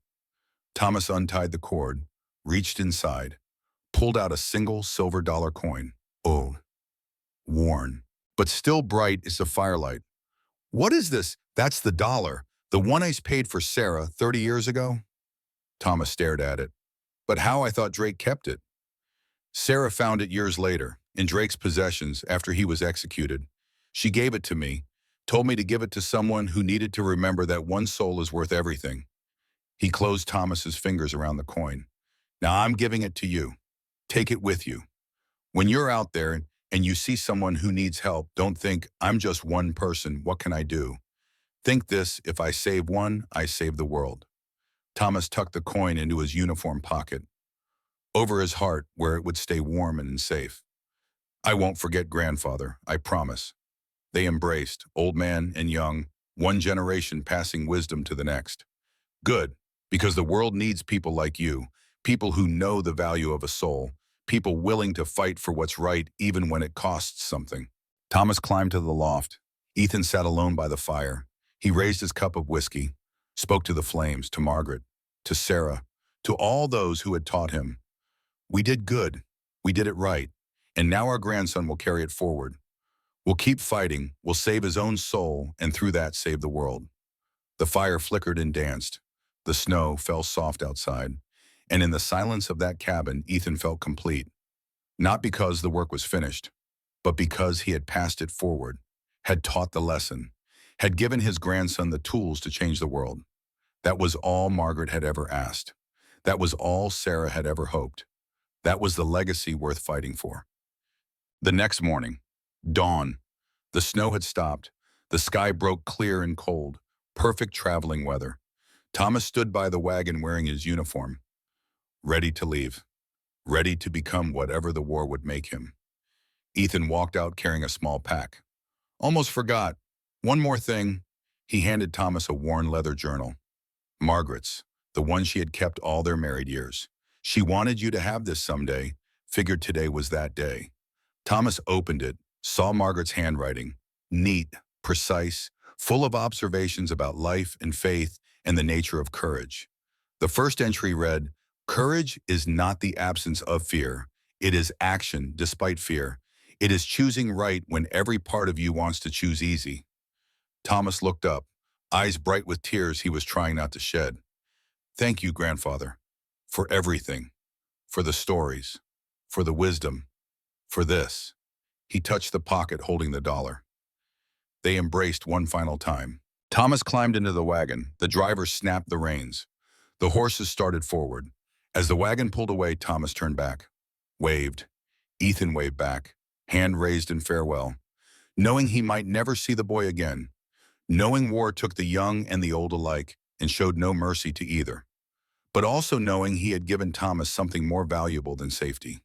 Speaker 1: Thomas untied the cord, reached inside, pulled out a single silver dollar coin. Old, worn, but still bright as the firelight. What is this? That's the dollar, the one I paid for Sarah 30 years ago? Thomas stared at it. But how? I thought Drake kept it. Sarah found it years later, in Drake's possessions after he was executed. She gave it to me, told me to give it to someone who needed to remember that one soul is worth everything. He closed Thomas's fingers around the coin. Now I'm giving it to you. Take it with you. When you're out there, and you see someone who needs help, don't think, I'm just one person, what can I do? Think this, if I save one, I save the world. Thomas tucked the coin into his uniform pocket, over his heart where it would stay warm and safe. I won't forget grandfather, I promise. They embraced, old man and young, one generation passing wisdom to the next. Good, because the world needs people like you, people who know the value of a soul, people willing to fight for what's right even when it costs something. Thomas climbed to the loft. Ethan sat alone by the fire. He raised his cup of whiskey, spoke to the flames, to Margaret, to Sarah, to all those who had taught him. We did good. We did it right. And now our grandson will carry it forward. We'll keep fighting. We'll save his own soul, and through that save the world. The fire flickered and danced. The snow fell soft outside. And in the silence of that cabin, Ethan felt complete. Not because the work was finished, but because he had passed it forward, had taught the lesson, had given his grandson the tools to change the world. That was all Margaret had ever asked. That was all Sarah had ever hoped. That was the legacy worth fighting for. The next morning, dawn. The snow had stopped. The sky broke clear and cold. Perfect traveling weather. Thomas stood by the wagon wearing his uniform, ready to leave, ready to become whatever the war would make him. Ethan walked out carrying a small pack. Almost forgot. One more thing. He handed Thomas a worn leather journal. Margaret's, the one she had kept all their married years. She wanted you to have this someday, figured today was that day. Thomas opened it, saw Margaret's handwriting, neat, precise, full of observations about life and faith and the nature of courage. The first entry read, "Courage is not the absence of fear. It is action despite fear. It is choosing right when every part of you wants to choose easy." Thomas looked up, eyes bright with tears he was trying not to shed. "Thank you, grandfather, for everything, for the stories, for the wisdom, for this." He touched the pocket holding the dollar. They embraced one final time. Thomas climbed into the wagon. The driver snapped the reins. The horses started forward. As the wagon pulled away, Thomas turned back, waved. Ethan waved back, hand raised in farewell, knowing he might never see the boy again, knowing war took the young and the old alike and showed no mercy to either, but also knowing he had given Thomas something more valuable than safety.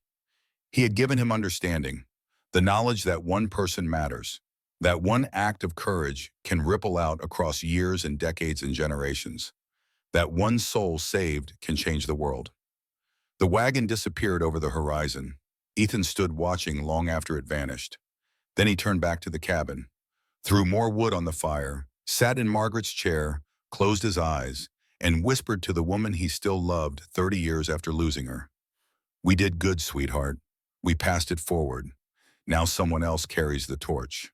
Speaker 1: He had given him understanding, the knowledge that one person matters, that one act of courage can ripple out across years and decades and generations, that one soul saved can change the world. The wagon disappeared over the horizon. Ethan stood watching long after it vanished. Then he turned back to the cabin, threw more wood on the fire, sat in Margaret's chair, closed his eyes, and whispered to the woman he still loved 30 years after losing her. "We did good, sweetheart. We passed it forward. Now someone else carries the torch."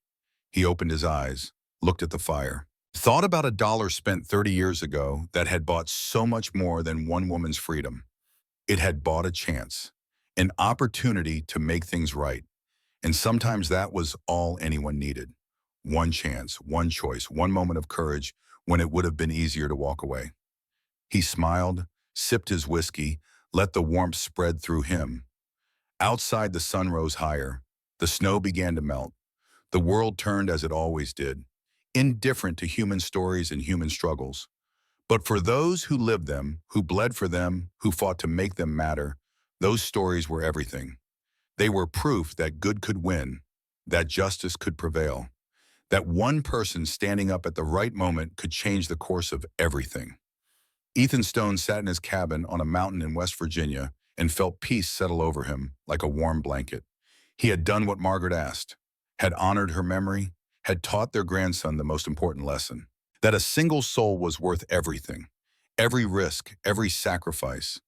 Speaker 1: He opened his eyes, looked at the fire, thought about a dollar spent 30 years ago that had bought so much more than one woman's freedom. It had bought a chance, an opportunity to make things right. And sometimes that was all anyone needed. One chance, one choice, one moment of courage when it would have been easier to walk away. He smiled, sipped his whiskey, let the warmth spread through him. Outside, the sun rose higher. The snow began to melt. The world turned as it always did, indifferent to human stories and human struggles. But for those who lived them, who bled for them, who fought to make them matter, those stories were everything. They were proof that good could win, that justice could prevail, that one person standing up at the right moment could change the course of everything. Ethan Stone sat in his cabin on a mountain in West Virginia and felt peace settle over him like a warm blanket. He had done what Margaret asked, had honored her memory, had taught their grandson the most important lesson, that a single soul was worth everything, every risk, every sacrifice,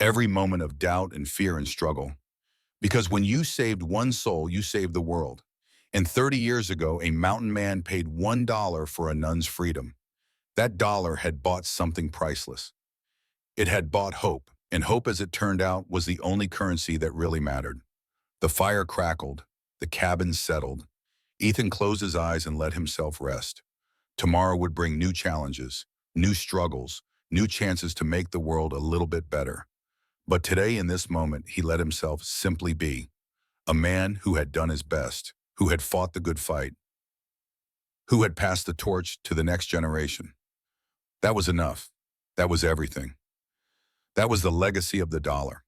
Speaker 1: every moment of doubt and fear and struggle. Because when you saved one soul, you saved the world. And 30 years ago, a mountain man paid $1 for a nun's freedom. That dollar had bought something priceless. It had bought hope, and hope, as it turned out, was the only currency that really mattered. The fire crackled. The cabin settled. Ethan closed his eyes and let himself rest. Tomorrow would bring new challenges, new struggles, new chances to make the world a little bit better. But today, in this moment, he let himself simply be. A man who had done his best, who had fought the good fight, who had passed the torch to the next generation. That was enough. That was everything. That was the legacy of the dollar.